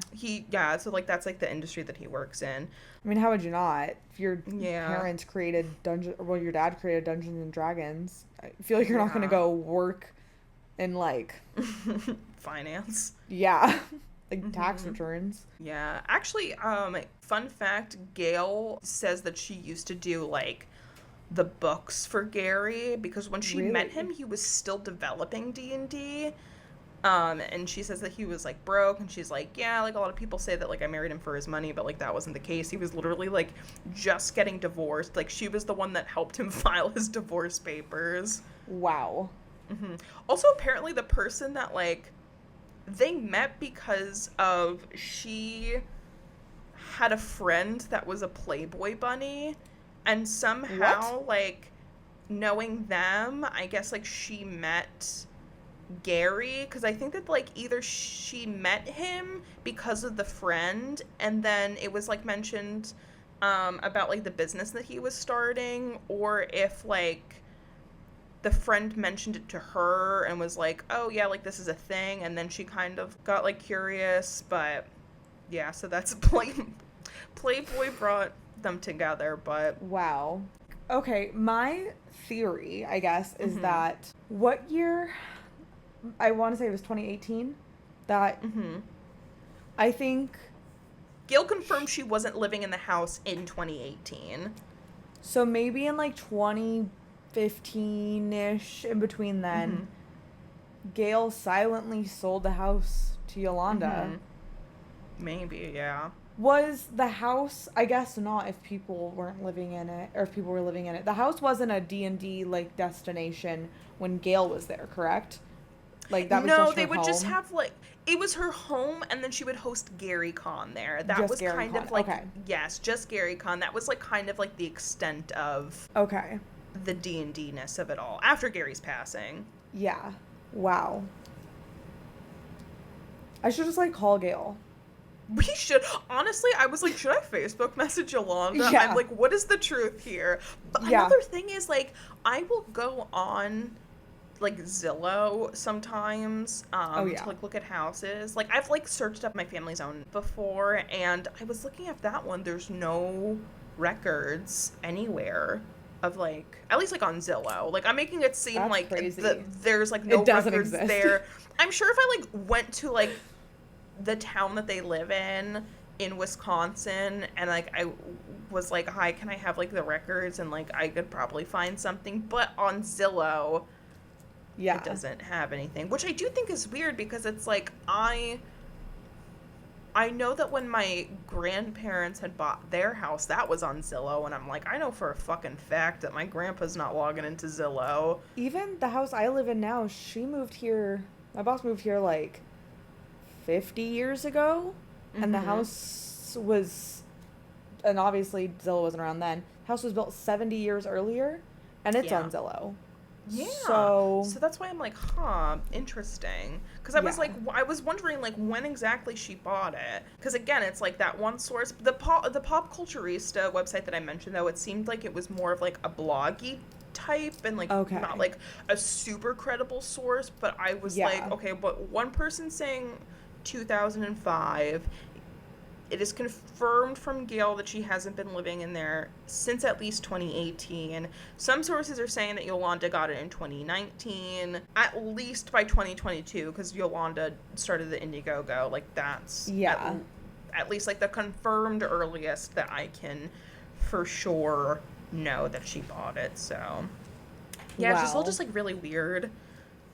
Speaker 1: so like that's like the industry that he works in.
Speaker 2: I mean, how would you not? If your parents created your dad created Dungeons and Dragons, I feel like you're not going to go work in like
Speaker 1: finance.
Speaker 2: Yeah. Like tax returns.
Speaker 1: Yeah. Actually, fun fact, Gail says that she used to do like the books for Gary because when she met him, he was still developing D&D. And she says that he was like broke, and she's like, yeah, like a lot of people say that like I married him for his money, but like that wasn't the case. He was literally like just getting divorced. Like she was the one that helped him file his divorce papers.
Speaker 2: Wow.
Speaker 1: Also, apparently the person that like they met because of she had a friend that was a Playboy bunny, and somehow like knowing them, I guess like she met Gary, because I think that like either she met him because of the friend, and then it was like mentioned about like the business that he was starting, or if like the friend mentioned it to her and was like, oh yeah, like this is a thing, and then she kind of got like curious. But yeah, so that's Playboy brought them together. But
Speaker 2: wow. Okay, my theory, I guess, is that what year? I want to say it was 2018. That I think
Speaker 1: Gail confirmed she wasn't living in the house in 2018.
Speaker 2: So maybe in like 2015-ish, in between then, Gail silently sold the house to Yolanda.
Speaker 1: Maybe, yeah.
Speaker 2: Was the house, I guess not if people weren't living in it, or if people were living in it. The house wasn't a D&D like destination when Gail was there, correct? Like that was just her
Speaker 1: they would
Speaker 2: home?
Speaker 1: just have like it was her home, and then she would host Gary Con there. That
Speaker 2: Just
Speaker 1: was
Speaker 2: Gary
Speaker 1: kind
Speaker 2: Con.
Speaker 1: of like
Speaker 2: Okay.
Speaker 1: yes, just Gary Con. That was like kind of like the extent of the D&D-ness of it all after Gary's passing.
Speaker 2: Yeah. Wow. I should just like call Gail.
Speaker 1: We should. Honestly, I was like, should I Facebook message Yolanda?
Speaker 2: Yeah.
Speaker 1: I'm like, what is the truth here? But another thing is, like, I will go on, like, Zillow sometimes to, like, look at houses. Like, I've, like, searched up my family's own before, and I was looking at that one. There's no records anywhere of, like, at least, like, on Zillow. Like, I'm making it seem like there's, like, no records there. I'm sure if I, like, went to, like, the town that they live in Wisconsin, and like I was like, hi, can I have like the records, and like I could probably find something, but on Zillow it doesn't have anything, which I do think is weird, because it's like I know that when my grandparents had bought their house, that was on Zillow, and I'm like, I know for a fucking fact that my grandpa's not logging into Zillow.
Speaker 2: Even the house I live in now, my boss moved here like 50 years ago, and the house was, and obviously Zillow wasn't around then, house was built 70 years earlier, and it's on Zillow.
Speaker 1: Yeah.
Speaker 2: So
Speaker 1: that's why I'm like, huh, interesting. Because I was
Speaker 2: Yeah.
Speaker 1: like, I was wondering like when exactly she bought it. Because again, it's like that one source. The Pop Culturista website that I mentioned, though, it seemed like it was more of like a bloggy type and like
Speaker 2: Okay.
Speaker 1: not like a super credible source. But I was
Speaker 2: Yeah.
Speaker 1: like, okay, but one person saying 2005. It is confirmed from Gail that she hasn't been living in there since at least 2018. Some sources are saying that Yolanda got it in 2019, at least by 2022, because Yolanda started the Indiegogo. Like, that's at least like the confirmed earliest that I can for sure know that she bought it. So, yeah, it's just all just like really weird.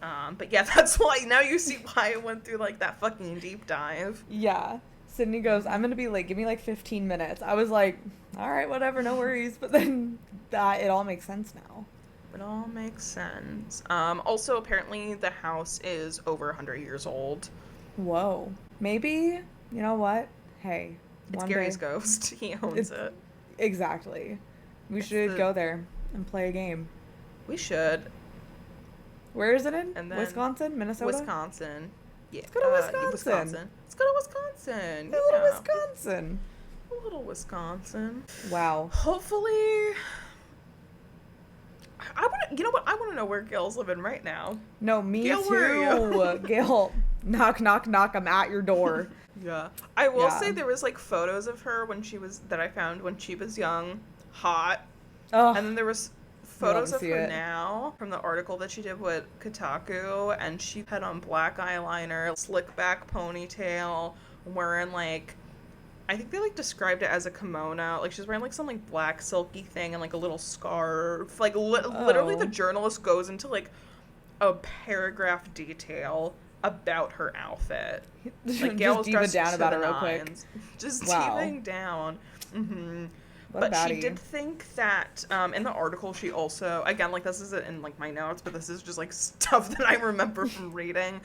Speaker 1: But yeah, that's why, now you see why I went through like that fucking deep dive.
Speaker 2: Yeah. Sydney goes, I'm gonna be late, give me like 15 minutes. I was like, all right, whatever, no worries. But then it all makes sense now.
Speaker 1: It all makes sense. Also, apparently the house is over 100 years old.
Speaker 2: Whoa. Maybe, you know what? Hey.
Speaker 1: It's Gary's ghost. He owns it.
Speaker 2: Exactly. We should go there and play a game.
Speaker 1: We should.
Speaker 2: Where is it in?
Speaker 1: And then
Speaker 2: Wisconsin? Minnesota?
Speaker 1: Wisconsin. Yeah.
Speaker 2: Let's go to Wisconsin.
Speaker 1: Let's go to Wisconsin.
Speaker 2: A little Wisconsin.
Speaker 1: A little Wisconsin.
Speaker 2: Wow.
Speaker 1: Hopefully. I want to. You know what? I want to know where Gail's living right now.
Speaker 2: No, me
Speaker 1: Gail,
Speaker 2: too.
Speaker 1: where are you?
Speaker 2: Gail, knock, knock, knock. I'm at your door.
Speaker 1: Yeah. I will say there was like photos of her that I found when she was young, hot.
Speaker 2: Oh.
Speaker 1: And then there was photos of her now from the article that she did with Kotaku, and she had on black eyeliner, slick back ponytail, wearing like, I think they like described it as a kimono. Like she's wearing like some like black silky thing and like a little scarf. Like literally the journalist goes into like a paragraph detail about her outfit. Like Gail's dressed
Speaker 2: down about it real
Speaker 1: nines.
Speaker 2: quick.
Speaker 1: Just diving down. Mm-hmm. But she did think that, in the article, she also, again, like, this isn't in, like, my notes, but this is just, like, stuff that I remember from reading.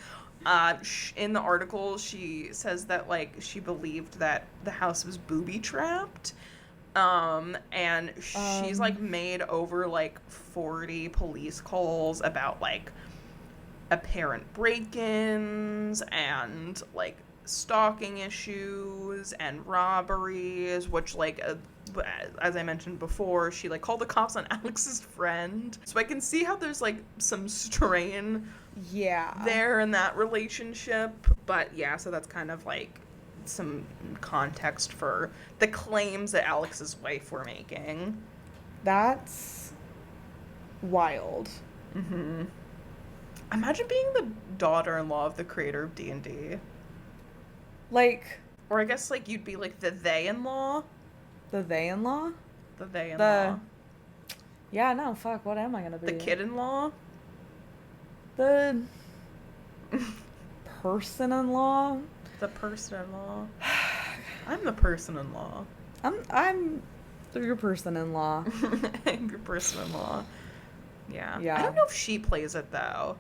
Speaker 1: In the article, she says that, like, she believed that the house was booby-trapped. And she's, like, made over, like, 40 police calls about, like, apparent break-ins and, like, stalking issues and robberies, which, like, as I mentioned before, she like called the cops on Alex's friend. So I can see how there's like some strain there in that relationship. But yeah, so that's kind of like some context for the claims that Alex's wife were making.
Speaker 2: That's wild.
Speaker 1: Mm-hmm. Imagine being the daughter-in-law of the creator of D&D.
Speaker 2: Like,
Speaker 1: or I guess like you'd be like the they-in-law.
Speaker 2: The they-in-law?
Speaker 1: The they-in-law.
Speaker 2: Yeah, no, fuck, what am I gonna be?
Speaker 1: The kid-in-law?
Speaker 2: The person-in-law?
Speaker 1: The person-in-law. I'm the person-in-law.
Speaker 2: I'm your person-in-law.
Speaker 1: I'm your person-in-law. Yeah.
Speaker 2: Yeah.
Speaker 1: I don't know if she plays it, though.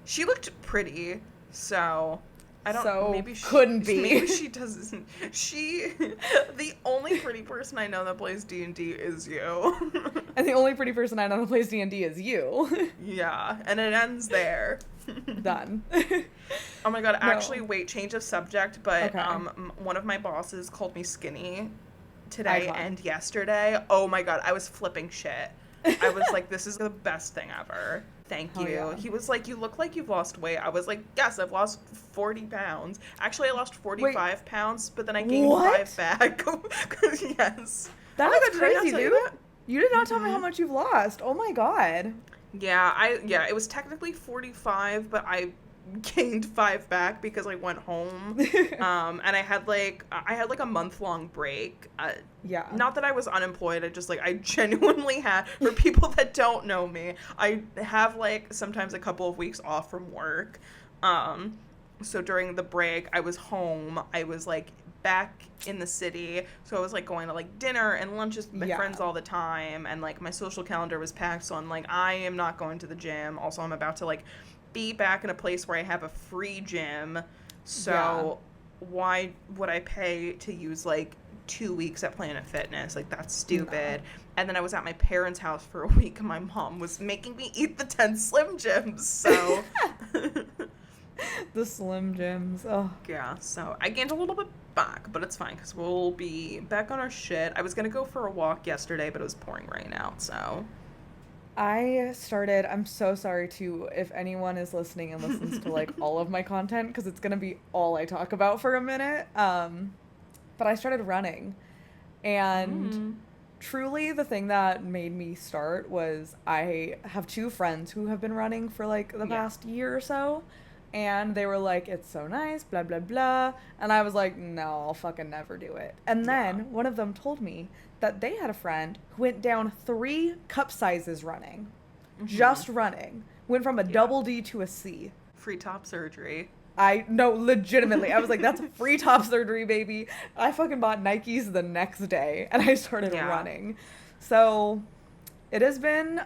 Speaker 1: She looked pretty, so... I don't know. Maybe she
Speaker 2: couldn't be.
Speaker 1: Maybe she doesn't. The only pretty person I know that plays D&D is you.
Speaker 2: And the only pretty person I know that plays D&D is you.
Speaker 1: Yeah, and it ends there.
Speaker 2: Done.
Speaker 1: Oh my god, actually, wait, change of subject, but
Speaker 2: okay.
Speaker 1: One of my bosses called me skinny today and yesterday. Oh my god, I was flipping shit. I was like, this is the best thing ever. Thank you. Yeah. He was like, you look like you've lost weight. I was like, yes, I've lost 40 pounds. Actually, I lost 45 pounds, but then I gained 5 back. Yes.
Speaker 2: That's crazy, dude. You did not tell me how much you've lost. Oh my god.
Speaker 1: Yeah, it was technically 45, but I gained 5 back because I went home. And I had like a month-long break. Not that I was unemployed. I genuinely had, for people that don't know me, I have like sometimes a couple of weeks off from work. So during the break, I was home. I was like back in the city, so I was like going to like dinner and lunches with my friends all the time, and like my social calendar was packed, so I'm like, I am not going to the gym. Also, I'm about to like be back in a place where I have a free gym, so why would I pay to use like 2 weeks at Planet Fitness. Like, that's stupid. No. And then I was at my parents' house for a week, and my mom was making me eat the 10 Slim Jims. So
Speaker 2: the Slim Jims. Oh
Speaker 1: yeah. So I gained a little bit back, but it's fine because we'll be back on our shit. I was gonna go for a walk yesterday, but it was pouring rain out. So
Speaker 2: I'm so sorry if anyone is listening and listens to like all of my content, because it's gonna be all I talk about for a minute. But I started running, and truly the thing that made me start was I have 2 friends who have been running for like the past year or so, and they were like, it's so nice, blah blah blah, and I was like, no, I'll fucking never do it. And then one of them told me that they had a friend who went down 3 cup sizes running. Just running. Went from a double D to a C.
Speaker 1: Free top surgery.
Speaker 2: No, legitimately. I was like, that's free top surgery, baby. I fucking bought Nikes the next day, and I started running. So it has been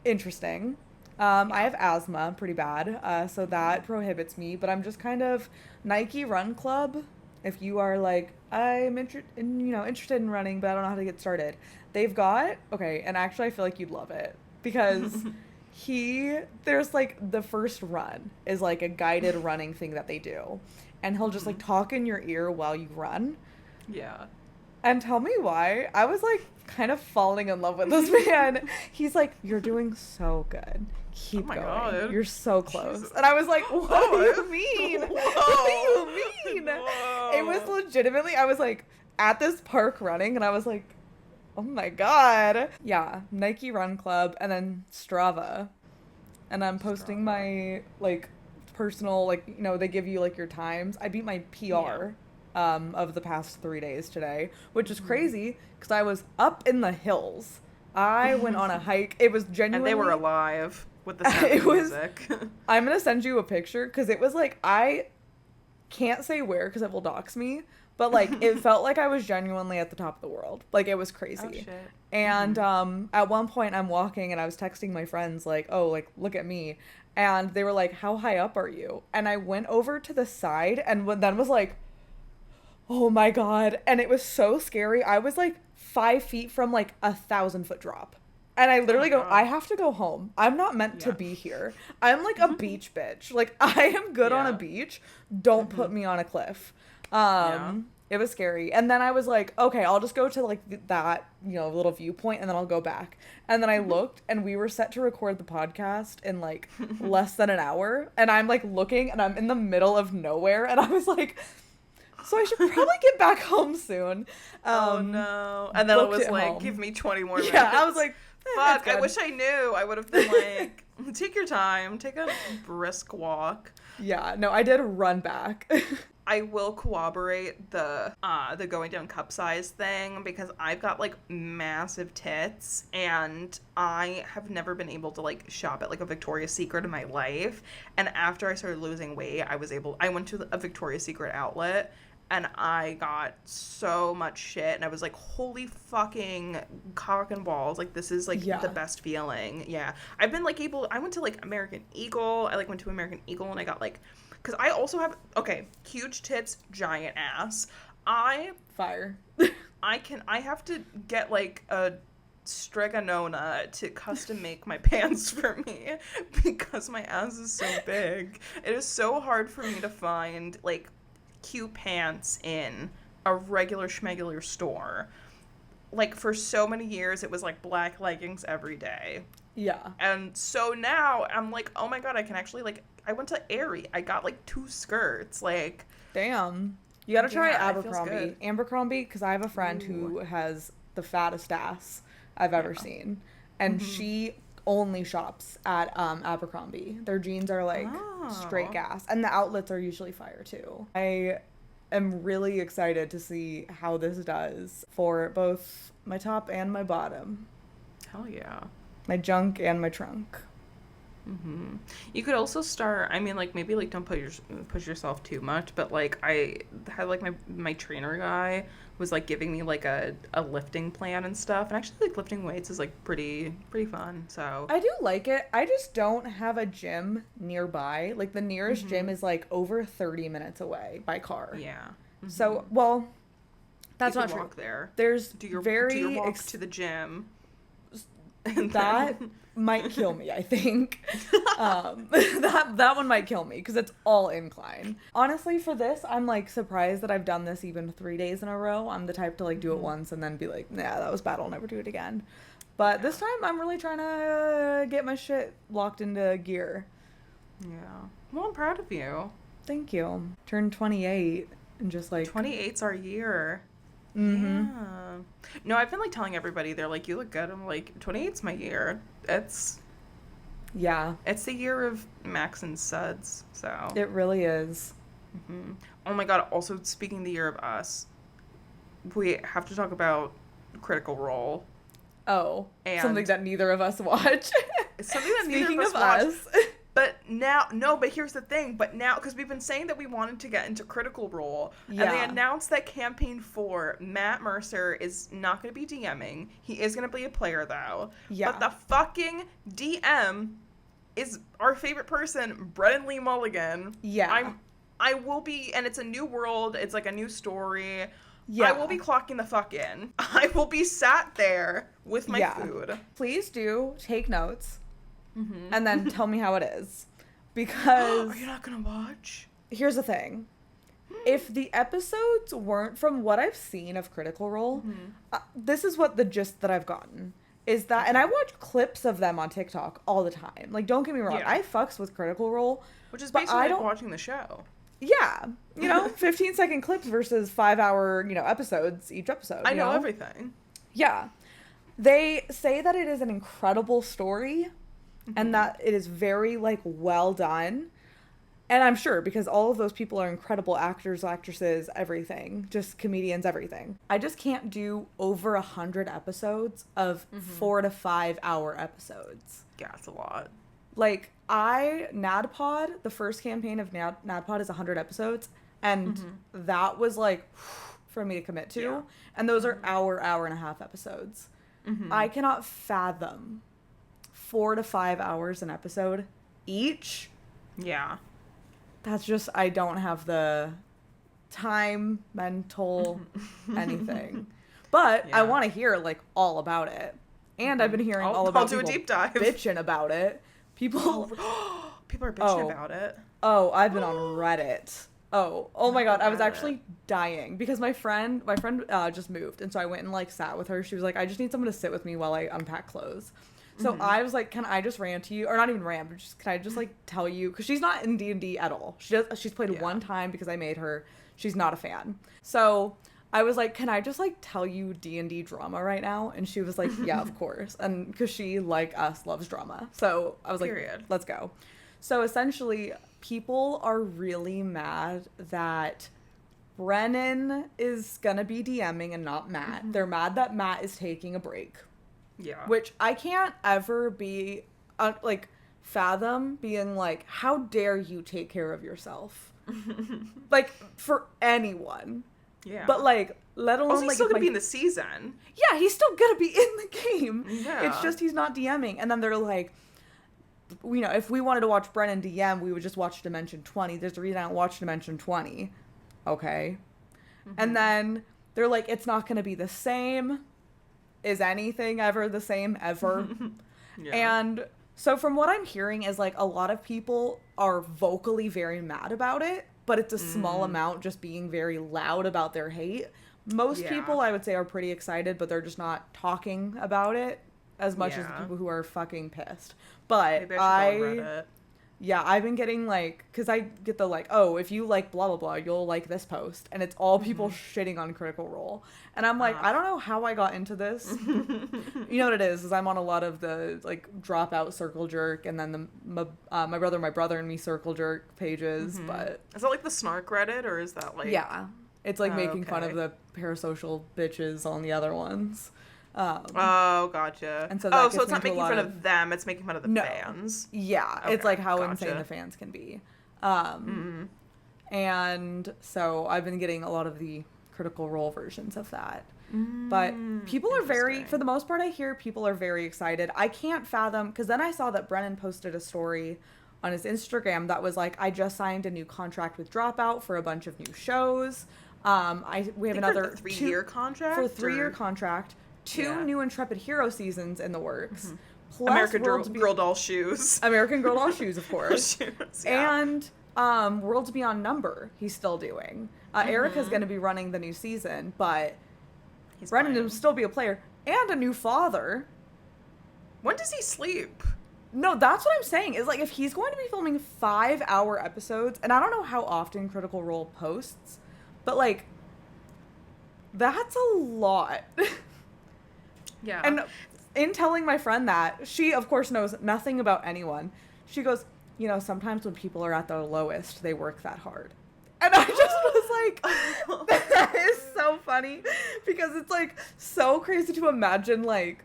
Speaker 2: interesting. I have asthma pretty bad, so that prohibits me, but I'm just kind of Nike Run Club. If you are like, I'm interested in running, but I don't know how to get started. They've got, and actually I feel like you'd love it, because there's like the first run is like a guided running thing that they do, and he'll just like talk in your ear while you run.
Speaker 1: Yeah.
Speaker 2: And tell me why. I was like kind of falling in love with this man. He's like, you're doing so good. Keep going. God. You're so close. Jesus. And I was like, what do you mean? What do you mean? Whoa. It was legitimately, I was like at this park running, and I was like, oh my God. Yeah. Nike Run Club, and then Strava. And I'm posting my like personal, like, they give you like your times. I beat my PR of the past 3 days today, which is crazy because I was up in the hills. I went on a hike. It was genuinely.
Speaker 1: And they were alive with the sound of music.
Speaker 2: I'm going to send you a picture because it was like, I can't say where because it will dox me, but like it felt like I was genuinely at the top of the world. Like it was crazy.
Speaker 1: Oh, shit.
Speaker 2: And at one point I'm walking and I was texting my friends like, oh, like look at me. And they were like, how high up are you? And I went over to the side and then was like, oh my God. And it was so scary. I was like 5 feet from like 1,000-foot drop. And I literally I have to go home. I'm not meant to be here. I'm like a beach bitch. Like I am good on a beach. Don't put me on a cliff. It was scary. And then I was like, okay, I'll just go to like that, little viewpoint, and then I'll go back. And then I looked, and we were set to record the podcast in like less than an hour. And I'm like looking, and I'm in the middle of nowhere. And I was like, so I should probably get back home soon.
Speaker 1: Oh no. And then it was like, give me 20 more minutes.
Speaker 2: Yeah, I was like,
Speaker 1: fuck, I wish I knew. I would have been like, take your time, take a brisk walk.
Speaker 2: Yeah, no, I did run back.
Speaker 1: I will corroborate the going down cup size thing, because I've got like massive tits, and I have never been able to like shop at like a Victoria's Secret in my life. And after I started losing weight, I went to a Victoria's Secret outlet, and I got so much shit, and I was like, holy fucking cock and balls, like this is like the best feeling. Yeah, I've been like I went to like American Eagle. I like went to American Eagle, and I got like, because I also have, huge tits, giant ass.
Speaker 2: Fire.
Speaker 1: I have to get like a Stregonona to custom make my pants for me, because my ass is so big. It is so hard for me to find like cute pants in a regular schmegular store. Like for so many years it was like black leggings every day.
Speaker 2: Yeah. And
Speaker 1: so now I'm like, oh my God, I can actually like, I went to Aerie. I got like 2 skirts. Like,
Speaker 2: damn. You gotta try Abercrombie, because I have a friend who has the fattest ass I've ever seen, and she only shops at Abercrombie. Their jeans are like straight gas, and the outlets are usually fire too. I am really excited to see how this does for both my top and my bottom.
Speaker 1: Hell yeah.
Speaker 2: My junk and my trunk.
Speaker 1: Mm-hmm. You could also start, like maybe like don't push yourself too much, but like I had like my trainer guy was like giving me like a lifting plan and stuff, and actually like lifting weights is like pretty fun. So
Speaker 2: I do like it. I just don't have a gym nearby. Like the nearest gym is like over 30 minutes away by car.
Speaker 1: Yeah. Mm-hmm.
Speaker 2: So, well, That's
Speaker 1: you
Speaker 2: not
Speaker 1: could
Speaker 2: true.
Speaker 1: walk there.
Speaker 2: There's
Speaker 1: Do your
Speaker 2: very
Speaker 1: walk to the gym.
Speaker 2: That might kill me, I think. That one might kill me because it's all incline. Honestly, for this, I'm like surprised that I've done this even 3 days in a row. I'm the type to like do it once and then be like, nah, that was bad. I'll never do it again. But this time, I'm really trying to get my shit locked into gear.
Speaker 1: Yeah. Well, I'm proud of you.
Speaker 2: Thank you. Turned 28 and just like
Speaker 1: 28's our year.
Speaker 2: Mm-hmm.
Speaker 1: Yeah. No, I've been like telling everybody, they're like, you look good. I'm like, 28's my year. It's the year of Max and Suds. So
Speaker 2: it really is.
Speaker 1: Mm-hmm. Oh my god. Also, speaking the year of us, we have to talk about Critical Role.
Speaker 2: Oh,
Speaker 1: and
Speaker 2: something that neither of us watch.
Speaker 1: Something that neither
Speaker 2: Speaking
Speaker 1: of us watch.
Speaker 2: us.
Speaker 1: But now, no, but here's the thing. But now, because we've been saying that we wanted to get into Critical Role, and they announced that Campaign 4, Matt Mercer is not going to be DMing. He is going to be a player, though.
Speaker 2: Yeah.
Speaker 1: But the fucking DM is our favorite person, Brennan Lee Mulligan.
Speaker 2: Yeah.
Speaker 1: I will be, and it's a new world. It's like a new story.
Speaker 2: Yeah.
Speaker 1: I will be clocking the fuck in. I will be sat there with my food.
Speaker 2: Please do take notes. Mm-hmm. And then tell me how it is. Because
Speaker 1: are you not gonna watch?
Speaker 2: Here's the thing. If the episodes weren't, from what I've seen of Critical Role, this is what the gist that I've gotten. Is that, and I watch clips of them on TikTok all the time. Like, don't get me wrong.
Speaker 1: Yeah.
Speaker 2: I fucks with Critical Role.
Speaker 1: Which is basically like watching the show.
Speaker 2: Yeah. 15-second clips versus 5-hour, episodes, each episode.
Speaker 1: I know everything.
Speaker 2: Yeah. They say that it is an incredible story. And that it is very, like, well done. And I'm sure, because all of those people are incredible actors, actresses, everything. Just comedians, everything. I just can't do over 100 episodes of 4 to 5 hour episodes.
Speaker 1: Yeah, it's a lot.
Speaker 2: Like, NADPOD, the first campaign of NADPOD is 100 episodes. And that was, like, for me to commit to. Yeah. And those are hour and a half episodes. I cannot fathom 4 to 5 hours an episode each.
Speaker 1: Yeah.
Speaker 2: That's just, I don't have the time, mental, anything. But I want to hear, like, all about it. And I've been hearing all about
Speaker 1: people a deep dive.
Speaker 2: Bitching about it. People
Speaker 1: are bitching about it.
Speaker 2: Oh, I've been on Reddit. Oh my god, I was actually dying because my friend just moved, and so I went and, like, sat with her. She was like, I just need someone to sit with me while I unpack clothes. So I was like, can I just rant to you? Or not even rant, but just, can I just, like, tell you? Because she's not in D&D at all. She's played one time because I made her. She's not a fan. So I was like, can I just, like, tell you D&D drama right now? And she was like, yeah, of course. And because she, like us, loves drama. So I was like, let's go. So essentially, people are really mad that Brennan is going to be DMing and not Matt. They're mad that Matt is taking a break.
Speaker 1: Yeah.
Speaker 2: Which I can't ever be, fathom being like, how dare you take care of yourself? Like, for anyone. Yeah. But, like, let alone,
Speaker 1: he's still gonna be in the season.
Speaker 2: Yeah, he's still gonna be in the game.
Speaker 1: Yeah.
Speaker 2: It's just he's not DMing. And then they're like, if we wanted to watch Brennan DM, we would just watch Dimension 20. There's a reason I don't watch Dimension 20. Okay. And then they're like, it's not gonna be the same. Is anything ever the same ever? And so from what I'm hearing is, like, a lot of people are vocally very mad about it, but it's a small amount just being very loud about their hate. Most people, I would say, are pretty excited, but they're just not talking about it as much as the people who are fucking pissed. But
Speaker 1: maybe I should go on Reddit.
Speaker 2: Yeah, I've been getting, like, because I get the, like, oh, if you like blah, blah, blah, you'll like this post. And it's all people shitting on Critical Role. And I'm like, I don't know how I got into this. You know what it is I'm on a lot of the, like, Dropout Circle Jerk and then the my brother and me Circle Jerk pages. But
Speaker 1: is that, like, the Snark Reddit, or is that, like...
Speaker 2: Yeah. It's, like, making fun of the parasocial bitches on the other ones.
Speaker 1: Gotcha.
Speaker 2: And so
Speaker 1: so it's not making fun of them, it's making fun of the fans.
Speaker 2: Yeah, okay, it's like how insane the fans can be. And so I've been getting a lot of the Critical Role versions of that. But people are very, for the most part, I hear people are very excited. I can't fathom, because then I saw that Brennan posted a story on his Instagram that was like, I just signed a new contract with Dropout for a bunch of new shows. We have
Speaker 1: I think
Speaker 2: another
Speaker 1: for the 3-year contract.
Speaker 2: For a 3-year contract. 2
Speaker 1: Yeah.
Speaker 2: new Intrepid Hero seasons in the works.
Speaker 1: Mm-hmm.
Speaker 2: Plus
Speaker 1: American Girl Doll Shoes.
Speaker 2: American Girl Doll Shoes, of course.
Speaker 1: Shoes, yeah.
Speaker 2: And Worlds Beyond Number, he's still doing. Erica's going to be running the new season, but Brennan will still be a player and a new father.
Speaker 1: When does he sleep?
Speaker 2: No, that's what I'm saying. Is like if he's going to be filming 5-hour episodes, and I don't know how often Critical Role posts, but like that's a lot.
Speaker 1: Yeah.
Speaker 2: And in telling my friend that, she of course knows nothing about anyone. She goes, you know, sometimes when people are at their lowest, they work that hard. And I just was like, that is so funny because it's like so crazy to imagine. Like,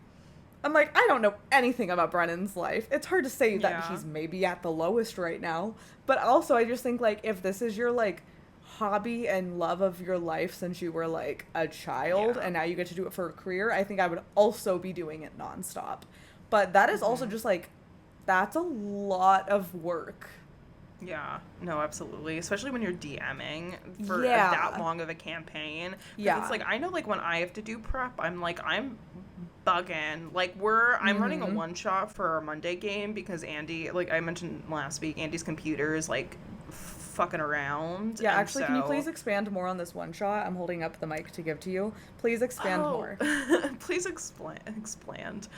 Speaker 2: I'm like, I don't know anything about Brennan's life. It's hard to say that he's maybe at the lowest right now. But also I just think like if this is your like hobby and love of your life since you were like a child and now you get to do it for a career, I think I would also be doing it nonstop. But that is also just like, that's a lot of work.
Speaker 1: Yeah, no, absolutely. Especially when you're DMing for that long of a campaign. Yeah. It's like, I know, like, when I have to do prep, I'm bugging. Like, I'm running a one-shot for our Monday game because Andy, like I mentioned last week, Andy's computer is, like, fucking around.
Speaker 2: Yeah, actually, can you please expand more on this one-shot? I'm holding up the mic to give to you. Please expand more.
Speaker 1: Please expand.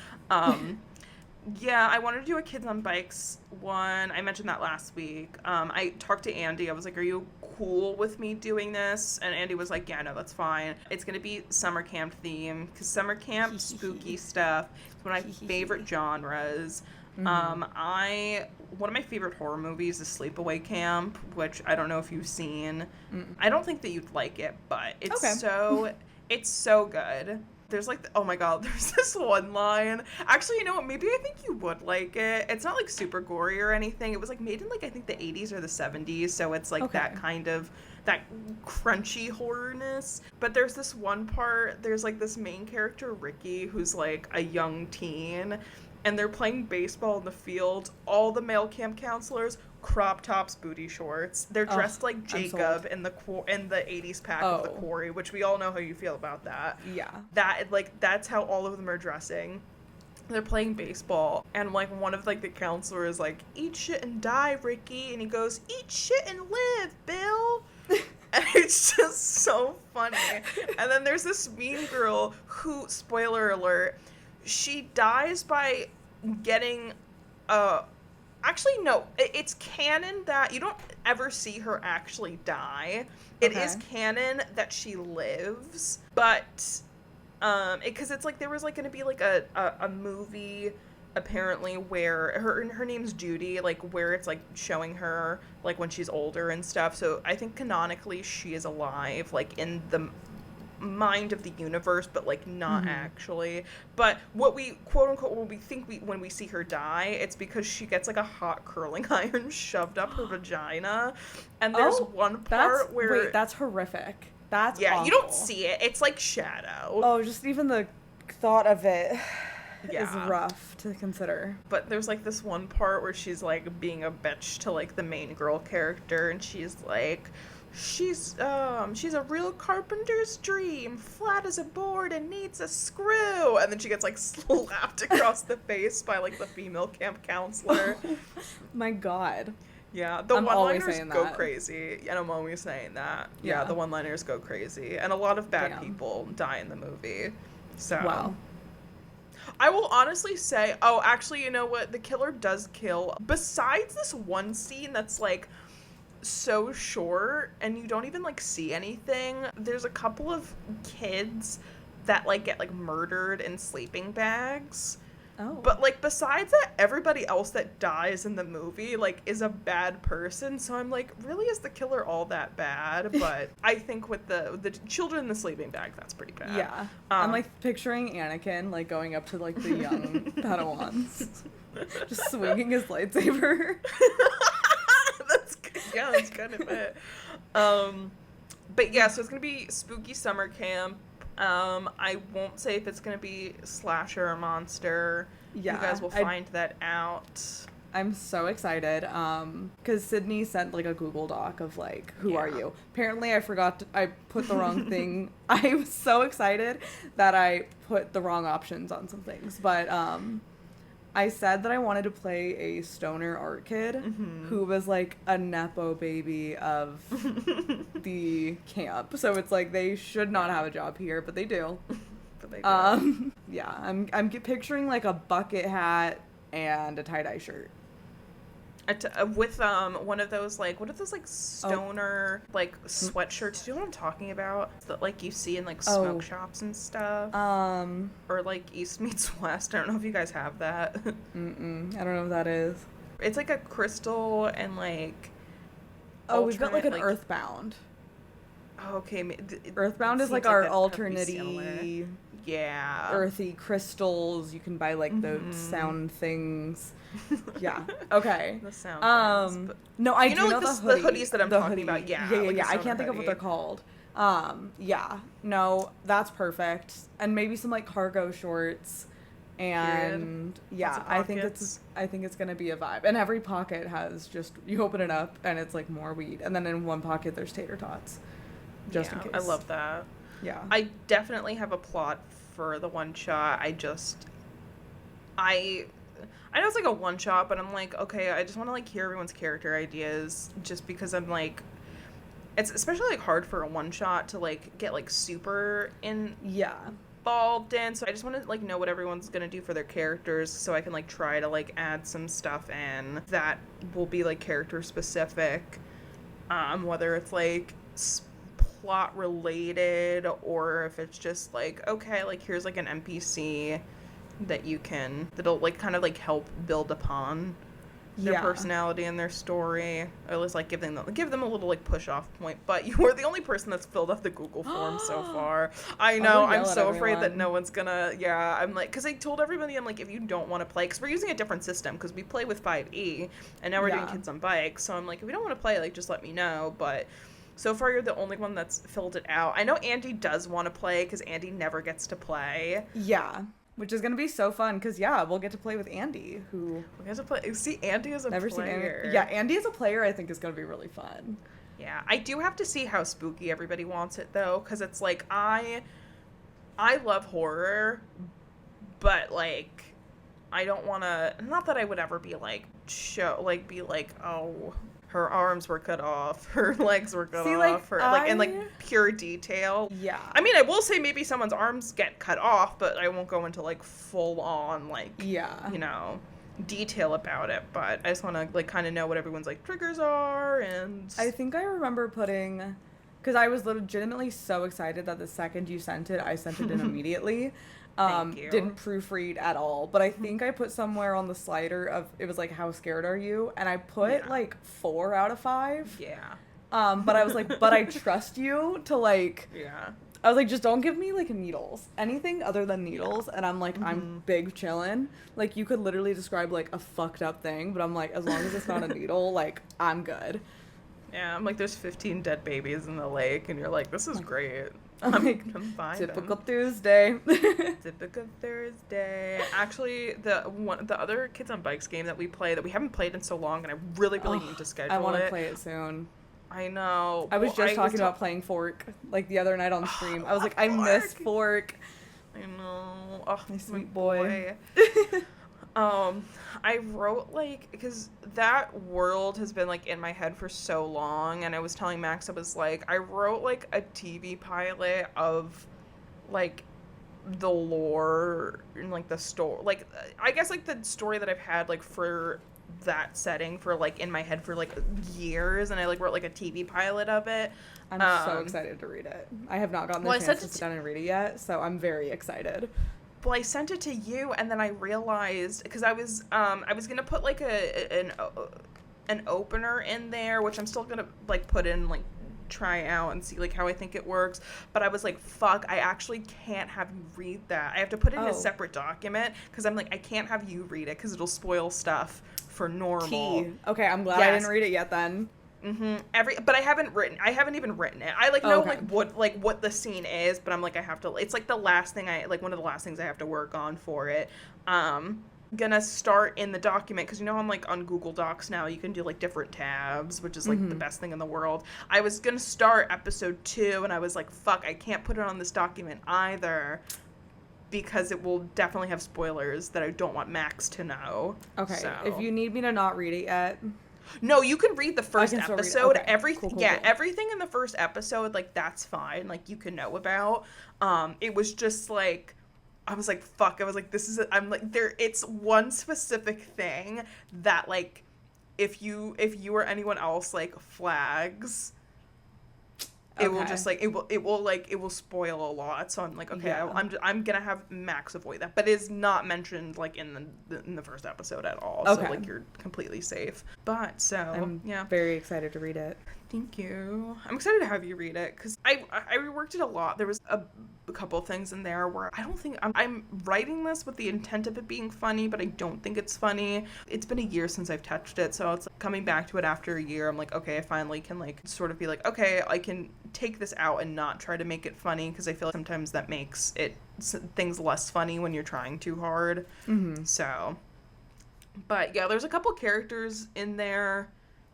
Speaker 1: Yeah, I wanted to do a Kids on Bikes one. I mentioned that last week. I talked to Andy. I was like, are you cool with me doing this? And Andy was like, yeah, no, that's fine. It's going to be summer camp theme because summer camp, spooky stuff. It's one of my favorite genres. One of my favorite horror movies is Sleepaway Camp, which I don't know if you've seen. I don't think that you'd like it, but it's it's so good. There's like, oh my god, there's this one line. Actually, you know what? Maybe I think you would like it. It's not like super gory or anything. It was like made in like I think the 80s or the 70s, so it's like that kind of that crunchy horrorness. But there's this one part. There's like this main character Ricky who's like a young teen, and they're playing baseball in the field. All the male camp counselors, crop tops, booty shorts. They're dressed like Jacob in the 80s pack of the Quarry, which we all know how you feel about that. Yeah. That's how all of them are dressing. They're playing baseball, and like one of like the counselors is like, eat shit and die, Ricky, and he goes, eat shit and live, Bill. And it's just so funny. And then there's this mean girl who, spoiler alert, she dies by getting actually no, it's canon that you don't ever see her actually die. It is canon that she lives, but because it's like there was like going to be like a movie apparently where her name's Judy, like where it's like showing her like when she's older and stuff. So I think canonically she is alive, like in the mind of the universe, but like not actually. But what we quote unquote what we think when we see her die, it's because she gets like a hot curling iron shoved up her vagina, and there's one part where
Speaker 2: that's horrific. That's awful.
Speaker 1: You don't see it. It's like shadow.
Speaker 2: Oh, just even the thought of it is rough to consider.
Speaker 1: But there's like this one part where she's like being a bitch to like the main girl character, and she's like, she's a real carpenter's dream, flat as a board and needs a screw, and then she gets like slapped across the face by like the female camp counselor.
Speaker 2: My god.
Speaker 1: Yeah, the one-liners go crazy, and I'm always saying that. Yeah, the one-liners go crazy, and a lot of bad people die in the movie. So
Speaker 2: wow.
Speaker 1: I will honestly say, oh, actually, you know what? The killer does kill. Besides this one scene that's like so short and you don't even like see anything, there's a couple of kids that like get like murdered in sleeping bags. Oh. But like besides that, everybody else that dies in the movie like is a bad person. So I'm like, really, is the killer all that bad? But I think with the children in the sleeping bag, that's pretty bad. Yeah.
Speaker 2: I'm like picturing Anakin like going up to like the young Padawans, just swinging his lightsaber.
Speaker 1: That's kind of it. But yeah, so it's gonna be spooky summer camp. I won't say if it's gonna be slasher or monster. Yeah, you guys will find that out.
Speaker 2: I'm so excited. Because Sydney sent like a Google Doc of like, who are you? Apparently I I put the wrong thing. I was so excited that I put the wrong options on some things. But I said that I wanted to play a stoner art kid who was like a Nepo baby of the camp. So it's like they should not have a job here, but they do.
Speaker 1: But they do.
Speaker 2: Yeah, I'm picturing like a bucket hat and a tie-dye shirt.
Speaker 1: With one of those like, what are those like stoner like sweatshirts? Do you know what I'm talking about? That like you see in like smoke shops and stuff. Or like East meets West. I don't know if you guys have that.
Speaker 2: I don't know what that is.
Speaker 1: It's like a crystal and like.
Speaker 2: Oh, we've got like an Earthbound.
Speaker 1: Okay,
Speaker 2: Earthbound is like our alternate-y, earthy crystals. You can buy like the sound things. Yeah. Okay.
Speaker 1: The sound things.
Speaker 2: No, I do know
Speaker 1: the hoodies that I'm talking about. Yeah.
Speaker 2: Yeah. I can't think of what they're called. Yeah. No, that's perfect. And maybe some like cargo shorts. And yeah, I think it's gonna be a vibe. And every pocket has just, you open it up and it's like more weed. And then in one pocket there's tater tots. Just in case.
Speaker 1: I love that.
Speaker 2: Yeah.
Speaker 1: I definitely have a plot for the one shot. I know it's like a one shot, but I'm like, okay, I just want to like hear everyone's character ideas, just because I'm like, it's especially like hard for a one shot to like get like super involved in. So I just want to like know what everyone's gonna do for their characters, so I can like try to like add some stuff in that will be like character specific, whether it's like plot related or if it's just like, okay, like here's like an NPC that'll like kind of like help build upon their personality and their story, or at least like give them a little like push off point. But you were the only person that's filled out the Google form so far. I know, I'm so afraid that no one's gonna. I'm like, because I told everybody, I'm like, if you don't want to play, because we're using a different system, because we play with 5e and now we're doing Kids on Bikes, so I'm like, if you don't want to play, like just let me know. But so far, you're the only one that's filled it out. I know Andy does want to play, because Andy never gets to play.
Speaker 2: Yeah, which is going to be so fun, because, we'll get to play with Andy, who...
Speaker 1: We get to play... See, Andy is a
Speaker 2: never
Speaker 1: player.
Speaker 2: Seen Andy. Yeah, Andy as a player, I think, is going to be really fun.
Speaker 1: Yeah, I do have to see how spooky everybody wants it, though, because it's like, I love horror, but, like, I don't want to... Not that I would ever be, like, oh... Her arms were cut off. Her legs were cut off. In like pure detail.
Speaker 2: Yeah.
Speaker 1: I mean, I will say maybe someone's arms get cut off, but I won't go into like full on like detail about it. But I just want to like kind of know what everyone's like triggers are. And
Speaker 2: I think I remember putting, because I was legitimately so excited that the second you sent it, I sent it in immediately.
Speaker 1: Thank you.
Speaker 2: Didn't proofread at all, but I think I put somewhere on the slider of, it was like, how scared are you? And I put like 4 out of 5.
Speaker 1: Yeah.
Speaker 2: But I was like, but I trust you to like, I was like, just don't give me like needles, anything other than needles. And I'm like, I'm big chillin'. Like, you could literally describe like a fucked up thing, but I'm like, as long as it's not a needle, like I'm good.
Speaker 1: Yeah. I'm like, there's 15 dead babies in the lake, and you're like, this is great.
Speaker 2: I'm
Speaker 1: fine.
Speaker 2: Typical Tuesday.
Speaker 1: Typical Thursday. Actually, the other Kids on Bikes game that we play that we haven't played in so long, and I really need to schedule it.
Speaker 2: I want to play it soon.
Speaker 1: I know.
Speaker 2: I was just talking about playing Fork like the other night on stream. I was like, I miss Fork.
Speaker 1: I know. Oh,
Speaker 2: my sweet boy.
Speaker 1: I wrote like, because that world has been like in my head for so long, and I was telling Max, I was like, I wrote like a TV pilot of like the lore and like the story, like I guess like the story that I've had like for that setting for like in my head for like years, and I like wrote like a TV pilot of it.
Speaker 2: I'm so excited to read it. I have not gotten the chance to sit down and read it yet, so I'm very excited.
Speaker 1: Well, I sent it to you, and then I realized, because I was gonna put like an opener in there, which I'm still gonna like put in, like try out and see like how I think it works. But I was like, fuck, I actually can't have you read that. I have to put it in a separate document, because I'm like, I can't have you read it because it'll spoil stuff for normal.
Speaker 2: Okay, I'm glad I didn't read it yet then.
Speaker 1: But I haven't even written it. I like know what the scene is, but I'm like, I have to, it's like the last thing one of the last things I have to work on for it. gonna start in the document, because you know on Google Docs now you can do like different tabs, which is like the best thing in the world. I was gonna start episode 2 and I was like, fuck, I can't put it on this document either, because it will definitely have spoilers that I don't want Max to know.
Speaker 2: Okay,
Speaker 1: so.
Speaker 2: if you need me to not read it yet.
Speaker 1: No, you can read the first episode.
Speaker 2: Okay. Cool.
Speaker 1: Everything in the first episode, like, that's fine. Like, you can know about. It was just like, I was like, fuck. I was like, I'm like, it's one specific thing that, like, if you or anyone else, like, flags, it will just like it will spoil a lot. So I'm like, okay, yeah. I'm gonna have Max avoid that, but it's not mentioned like in the first episode at all. Okay. So like you're completely safe. But so
Speaker 2: I'm
Speaker 1: yeah,
Speaker 2: very excited to read it.
Speaker 1: Thank you. I'm excited to have you read it because I reworked it a lot. There was a couple things in there where I don't think I'm writing this with the intent of it being funny, but I don't think it's funny. It's been a year since I've touched it, so it's like coming back to it after a year. I'm like, okay, I finally can like sort of be like, okay, I can take this out and not try to make it funny, because I feel like sometimes that makes things less funny when you're trying too hard. Mm-hmm. So, but yeah, there's a couple characters in there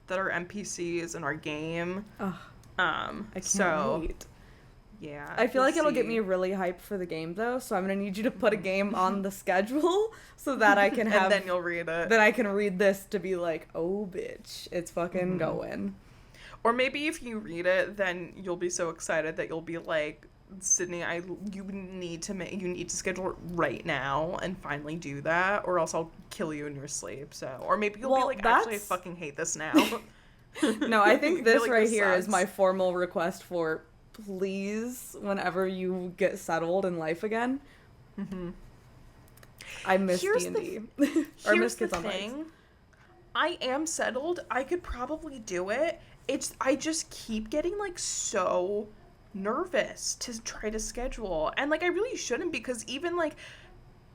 Speaker 1: that are NPCs in our game.
Speaker 2: Ugh, I can't wait.
Speaker 1: Yeah.
Speaker 2: I feel like it'll get me really hyped for the game though, so I'm gonna need you to put a game on the schedule so that I can have
Speaker 1: and then you'll read it.
Speaker 2: Then I can read this to be like, oh bitch, it's fucking going.
Speaker 1: Or maybe if you read it, then you'll be so excited that you'll be like, Sydney, you need to schedule it right now and finally do that, or else I'll kill you in your sleep. So, or maybe you'll be like, actually, I fucking hate this now.
Speaker 2: No, I think this right here is my formal request for, please, whenever you get settled in life again. Mm-hmm. I miss D&D. Or miss Kids on Bikes.
Speaker 1: I am settled. I could probably do it. I just keep getting like so nervous to try to schedule, and like I really shouldn't, because even like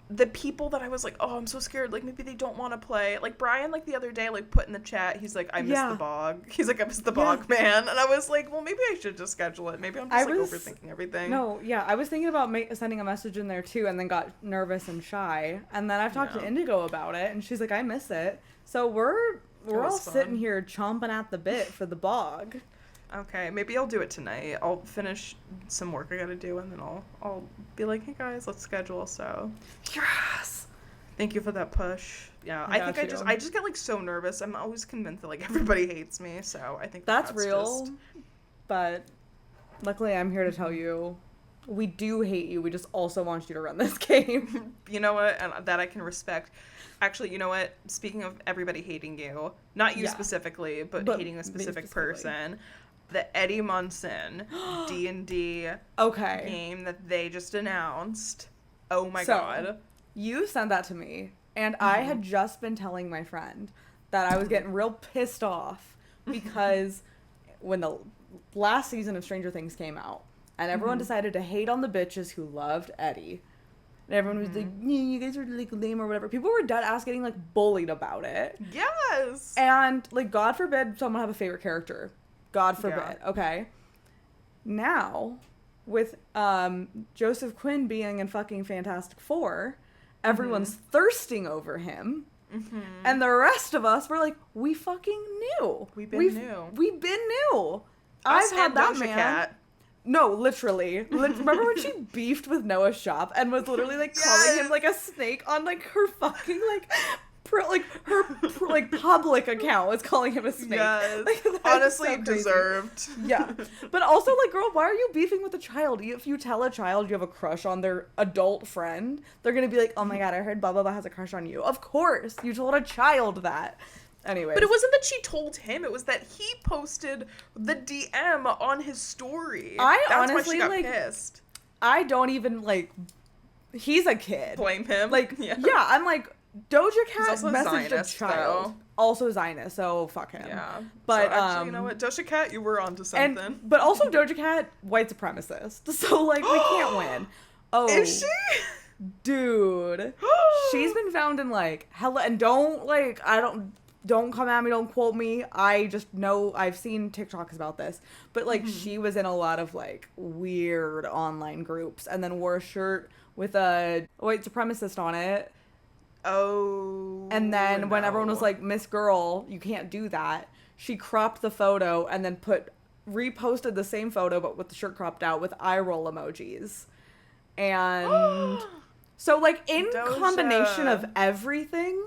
Speaker 1: the people that I was like, oh, I'm so scared, like maybe they don't want to play, like Brian, like the other day, like put in the chat, he's like, I miss the bog. He's like, I miss the bog, man. And I was like, well, maybe I should just schedule it. Maybe I'm just overthinking everything.
Speaker 2: No, yeah, I was thinking about sending a message in there too, and then got nervous and shy, and then I've talked to Indigo about it, and she's like, I miss it. So we're all sitting here chomping at the bit for the bog.
Speaker 1: Okay, maybe I'll do it tonight. I'll finish some work I gotta do, and then I'll be like, hey guys, let's schedule. So
Speaker 2: yes,
Speaker 1: thank you for that push. Yeah, I think I just get like so nervous. I'm always convinced that like everybody hates me, so I think that's real.
Speaker 2: Just... But luckily, I'm here to tell you, we do hate you. We just also want you to run this game.
Speaker 1: You know what? And that I can respect. Actually, you know what? Speaking of everybody hating you, not you specifically, but hating a specific person, the Eddie Munson D&D game that they just announced. Oh my god.
Speaker 2: You sent that to me, and I had just been telling my friend that I was getting real pissed off because when the last season of Stranger Things came out, and everyone decided to hate on the bitches who loved Eddie. And everyone was like, yeah, you guys are like lame or whatever. People were dead ass getting like bullied about it.
Speaker 1: Yes.
Speaker 2: And like, God forbid someone have a favorite character. God forbid. Yeah. Okay. Now, with Joseph Quinn being in fucking Fantastic Four, everyone's thirsting over him. Mm-hmm. And the rest of us were like, we fucking knew. We've been new. I've had that Doja man. Cat. No, literally. Remember when she beefed with Noah Shop and was literally like calling him like a snake on like her fucking like her public account was calling him a snake.
Speaker 1: Yes.
Speaker 2: Like,
Speaker 1: honestly, so deserved.
Speaker 2: Yeah. But also, like, girl, why are you beefing with a child? If you tell a child you have a crush on their adult friend, they're gonna be like, oh my god, I heard blah blah blah has a crush on you. Of course, you told a child that. Anyway.
Speaker 1: But it wasn't that she told him, it was that he posted the DM on his story.
Speaker 2: That's honestly, why she got
Speaker 1: pissed.
Speaker 2: I don't even, like, he's a kid.
Speaker 1: Blame him?
Speaker 2: Like, yeah I'm like, Doja Cat messaged
Speaker 1: Zionist,
Speaker 2: a child.
Speaker 1: Though.
Speaker 2: Also Zionist, so fuck him.
Speaker 1: Yeah.
Speaker 2: But,
Speaker 1: so actually, you know what? Doja Cat, you were onto something.
Speaker 2: But also Doja Cat, white supremacist. So, like, we can't win. Oh.
Speaker 1: Is she?
Speaker 2: Dude. She's been found in, like, hella, and don't come at me, don't quote me. I just know, I've seen TikToks about this. But, like, she was in a lot of, like, weird online groups and then wore a shirt with a white supremacist on it.
Speaker 1: Oh.
Speaker 2: And then when everyone was
Speaker 1: no.
Speaker 2: like, Miss Girl, you can't do that, she cropped the photo and then reposted the same photo but with the shirt cropped out with eye roll emojis. And so, like, in
Speaker 1: Doja.
Speaker 2: combination of everything,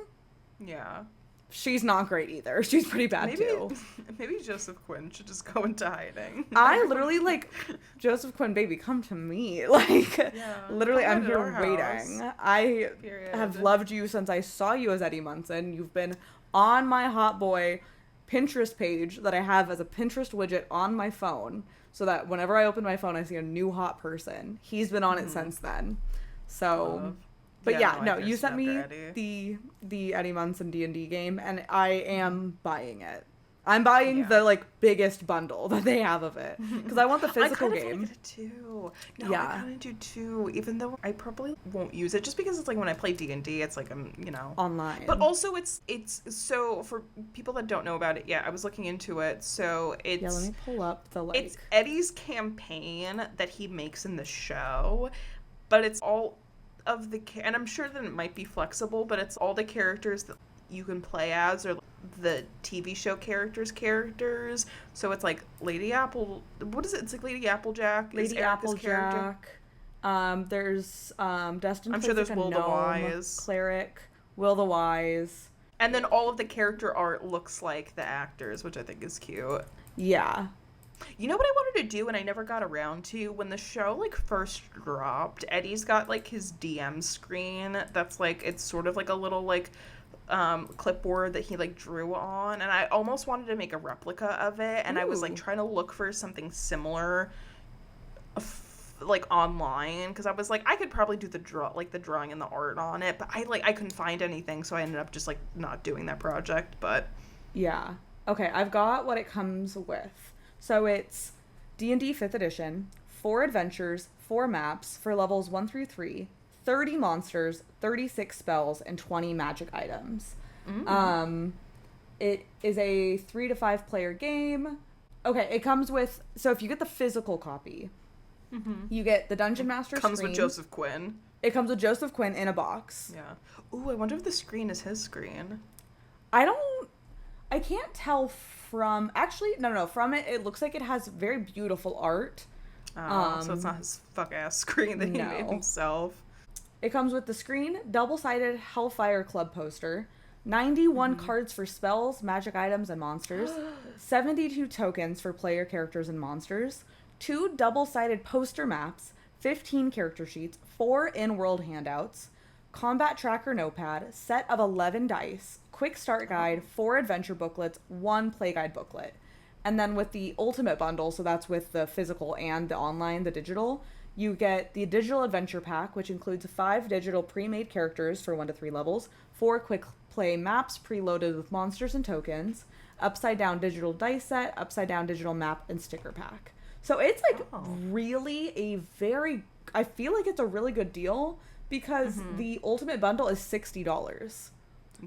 Speaker 1: Yeah.
Speaker 2: she's not great either. She's pretty bad too.
Speaker 1: Maybe Joseph Quinn should just go into hiding.
Speaker 2: I literally, like, Joseph Quinn, baby, come to me. Like, literally, I'm here waiting. I have loved you since I saw you as Eddie Munson. You've been on my Hot Boy Pinterest page that I have as a Pinterest widget on my phone, so that whenever I open my phone, I see a new hot person. He's been on it since then. So... But no, you sent me the Eddie Munson D&D game, and I am buying it. I'm buying the, like, biggest bundle that they have of it, because I want the physical game. I kind of get it too. No, I kind of do too, even though I probably won't use it, just because it's like when I play D&D, it's like I'm, online.
Speaker 1: But also it's so, for people that don't know about it yet, I was looking into it, so it's...
Speaker 2: Yeah, let me pull up the, like...
Speaker 1: It's Eddie's campaign that he makes in the show, but it's all... of the and I'm sure that it might be flexible, but it's all the characters that you can play as, or the TV show characters. So it's like Lady Apple. What is it? It's like Lady Applejack.
Speaker 2: Lady Applejack. There's Destin.
Speaker 1: I'm sure there's Will the Wise,
Speaker 2: Cleric, Will the Wise,
Speaker 1: and then all of the character art looks like the actors, which I think is cute.
Speaker 2: Yeah.
Speaker 1: You know what I wanted to do and I never got around to? When the show, like, first dropped, Eddie's got, like, his DM screen that's, like, it's sort of like a little, like, clipboard that he, like, drew on. And I almost wanted to make a replica of it. And I was, like, trying to look for something similar, like, online. Because I was, like, I could probably do the drawing and the art on it. But I couldn't find anything. So I ended up just, like, not doing that project. But...
Speaker 2: Yeah. Okay, I've got what it comes with. So it's D&D 5th edition, 4 adventures, 4 maps for levels 1 through 3, 30 monsters, 36 spells, and 20 magic items. It is a 3 to 5 player game. Okay, it comes with... So if you get the physical copy, you get the Dungeon Master screen.
Speaker 1: Comes with Joseph Quinn.
Speaker 2: It comes with Joseph Quinn in a box.
Speaker 1: Yeah. Ooh, I wonder if the screen is his screen.
Speaker 2: I can't tell from... Actually, no. From it looks like it has very beautiful art.
Speaker 1: So it's not his fuck-ass screen that he made himself.
Speaker 2: It comes with the screen, double-sided Hellfire Club poster, 91 cards for spells, magic items, and monsters, 72 tokens for player characters and monsters, 2 double-sided poster maps, 15 character sheets, 4 in-world handouts, combat tracker notepad, set of 11 dice, quick start guide, 4 adventure booklets, 1 play guide booklet. And then with the ultimate bundle, so that's with the physical and the online, the digital, you get the digital adventure pack, which includes 5 digital pre-made characters for 1 to 3 levels, 4 quick play maps preloaded with monsters and tokens, upside down digital dice set, upside down digital map, and sticker pack. So it's like really I feel like it's a really good deal, because the ultimate bundle is $60.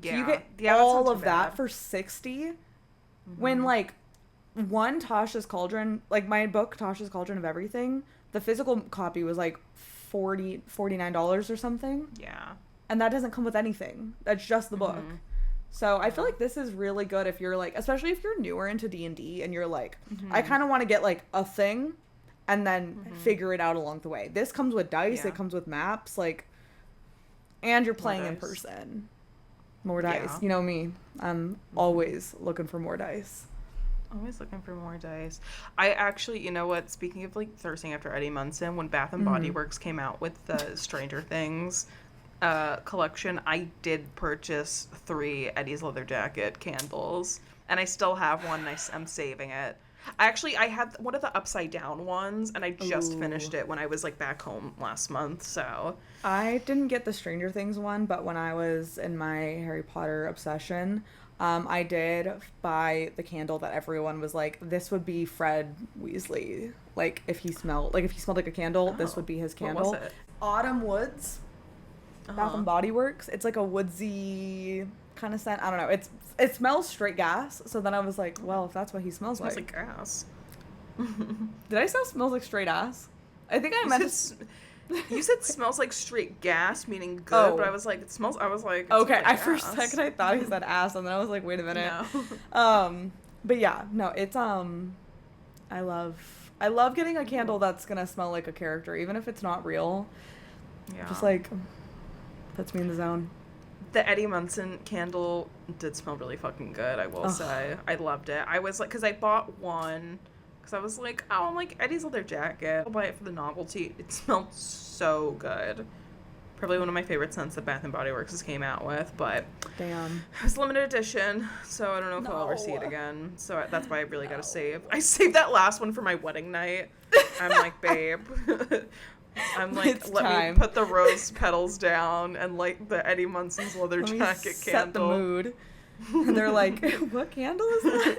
Speaker 1: Yeah.
Speaker 2: So you get all of that for $60. When, like, one Tasha's Cauldron, like my book, Tasha's Cauldron of Everything, the physical copy was like $49 or something.
Speaker 1: Yeah.
Speaker 2: And that doesn't come with anything. That's just the book. So I feel like this is really good if you're like, especially if you're newer into D&D and you're like, I kind of want to get like a thing and then figure it out along the way. This comes with dice. It comes with maps, like, and you're playing in person. More dice.
Speaker 1: Yeah.
Speaker 2: You know me. I'm always looking for more dice.
Speaker 1: Always looking for more dice. I actually, you know what, speaking of, like, thirsting after Eddie Munson, when Bath and Body Works came out with the Stranger Things collection, I did purchase 3 Eddie's Leather Jacket candles, and I still have one, and I'm saving it. I had one of the upside down ones, and I just finished it when I was, like, back home last month, so.
Speaker 2: I didn't get the Stranger Things one, but when I was in my Harry Potter obsession, I did buy the candle that everyone was like, this would be Fred Weasley. Like, if he smelled like a candle, this would be his candle.
Speaker 1: What was it?
Speaker 2: Autumn Woods. Bath and Body Works. It's like a woodsy kind of scent. I don't know. It smells straight gas. So then I was like, well, if that's what he smells like.
Speaker 1: Smells like gas.
Speaker 2: Did I say smells like straight ass? I think I meant
Speaker 1: You said smells like straight gas, meaning good,
Speaker 2: Oh.
Speaker 1: but I was like, it smells, I was like, it
Speaker 2: Okay,
Speaker 1: smells like
Speaker 2: for a
Speaker 1: gas.
Speaker 2: second I thought he said ass, and then I was like, wait a minute.
Speaker 1: No.
Speaker 2: But yeah, no, it's, I love getting a candle that's gonna smell like a character, even if it's not real.
Speaker 1: Yeah.
Speaker 2: Just, like, puts me in the zone.
Speaker 1: The Eddie Munson candle did smell really fucking good, I will say. I loved it. I was like, because I bought one, because I was like, oh, I'm like, Eddie's leather jacket. I'll buy it for the novelty. It smelled so good. Probably one of my favorite scents that Bath & Body Works came out with, but
Speaker 2: Damn.
Speaker 1: it was limited edition, so I don't know if I'll ever see it
Speaker 2: No.
Speaker 1: again. So that's why I really got to save. I saved that last one for my wedding night. I'm like, babe. I'm like,
Speaker 2: It's
Speaker 1: let
Speaker 2: time.
Speaker 1: me put the rose petals down and light the Eddie Munson's leather
Speaker 2: Let me
Speaker 1: jacket
Speaker 2: set
Speaker 1: candle.
Speaker 2: the mood. And they're like, what candle is that?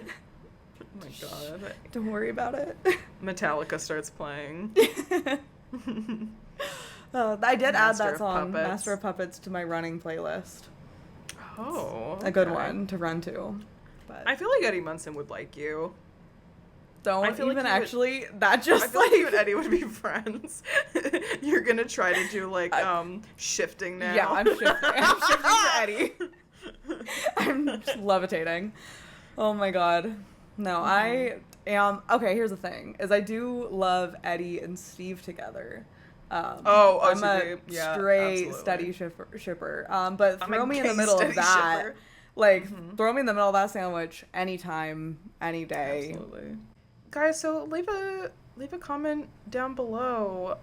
Speaker 1: Oh my god.
Speaker 2: Don't worry about it.
Speaker 1: Metallica starts playing.
Speaker 2: I did add
Speaker 1: Master
Speaker 2: that
Speaker 1: of
Speaker 2: song,
Speaker 1: Puppets.
Speaker 2: Master of Puppets, to my running playlist.
Speaker 1: Oh.
Speaker 2: A good
Speaker 1: okay.
Speaker 2: one to run to. But
Speaker 1: I feel like Eddie Munson would like you.
Speaker 2: don't
Speaker 1: I feel like
Speaker 2: even
Speaker 1: you would-
Speaker 2: actually, that just
Speaker 1: I feel like you and Eddie would be friends. You're gonna try to do like shifting now.
Speaker 2: Yeah, I'm shifting. I'm shifting to Eddie. I'm just levitating. Oh my god. No, I am. Okay, here's the thing: is I do love Eddie and Steve together. I'm a straight steady shipper. But
Speaker 1: I'm
Speaker 2: throw
Speaker 1: a
Speaker 2: me in the
Speaker 1: gay
Speaker 2: middle of
Speaker 1: steady
Speaker 2: that.
Speaker 1: shipper.
Speaker 2: Like, throw me in the middle of that sandwich anytime, any day.
Speaker 1: Absolutely. Guys, so leave a comment down below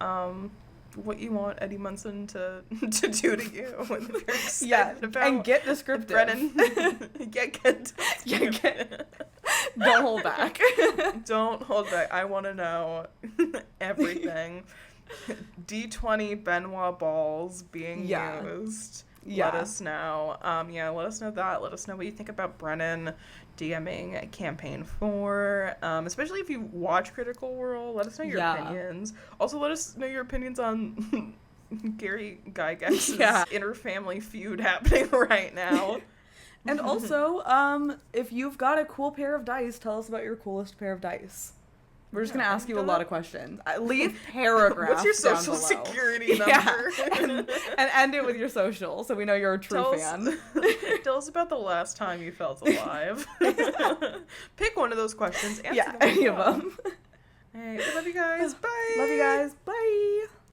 Speaker 1: what you want Eddie Munson to do to you. If you're excited
Speaker 2: Yeah,
Speaker 1: about
Speaker 2: and get descriptive.
Speaker 1: Brennan. get
Speaker 2: Don't hold back.
Speaker 1: Don't hold back. I want to know everything. D20 Benoit balls being used.
Speaker 2: Yeah.
Speaker 1: Let us know. Let us know that. Let us know what you think about Brennan DMing Campaign 4. Especially if you watch Critical Role. Let us know your opinions. Also, let us know your opinions on Gary Gygax's inter-family feud happening right now.
Speaker 2: And also, if you've got a cool pair of dice, tell us about your coolest pair of dice. We're just going to ask you a lot of questions. Leave paragraphs.
Speaker 1: What's your
Speaker 2: down
Speaker 1: social
Speaker 2: below.
Speaker 1: security number?
Speaker 2: And end it with your social so we know you're a true fan.
Speaker 1: Tell us about the last time you felt alive. Pick one of those questions. Answer them
Speaker 2: any
Speaker 1: below.
Speaker 2: of them.
Speaker 1: Hey, I love you guys. Bye.
Speaker 2: Love you guys. Bye.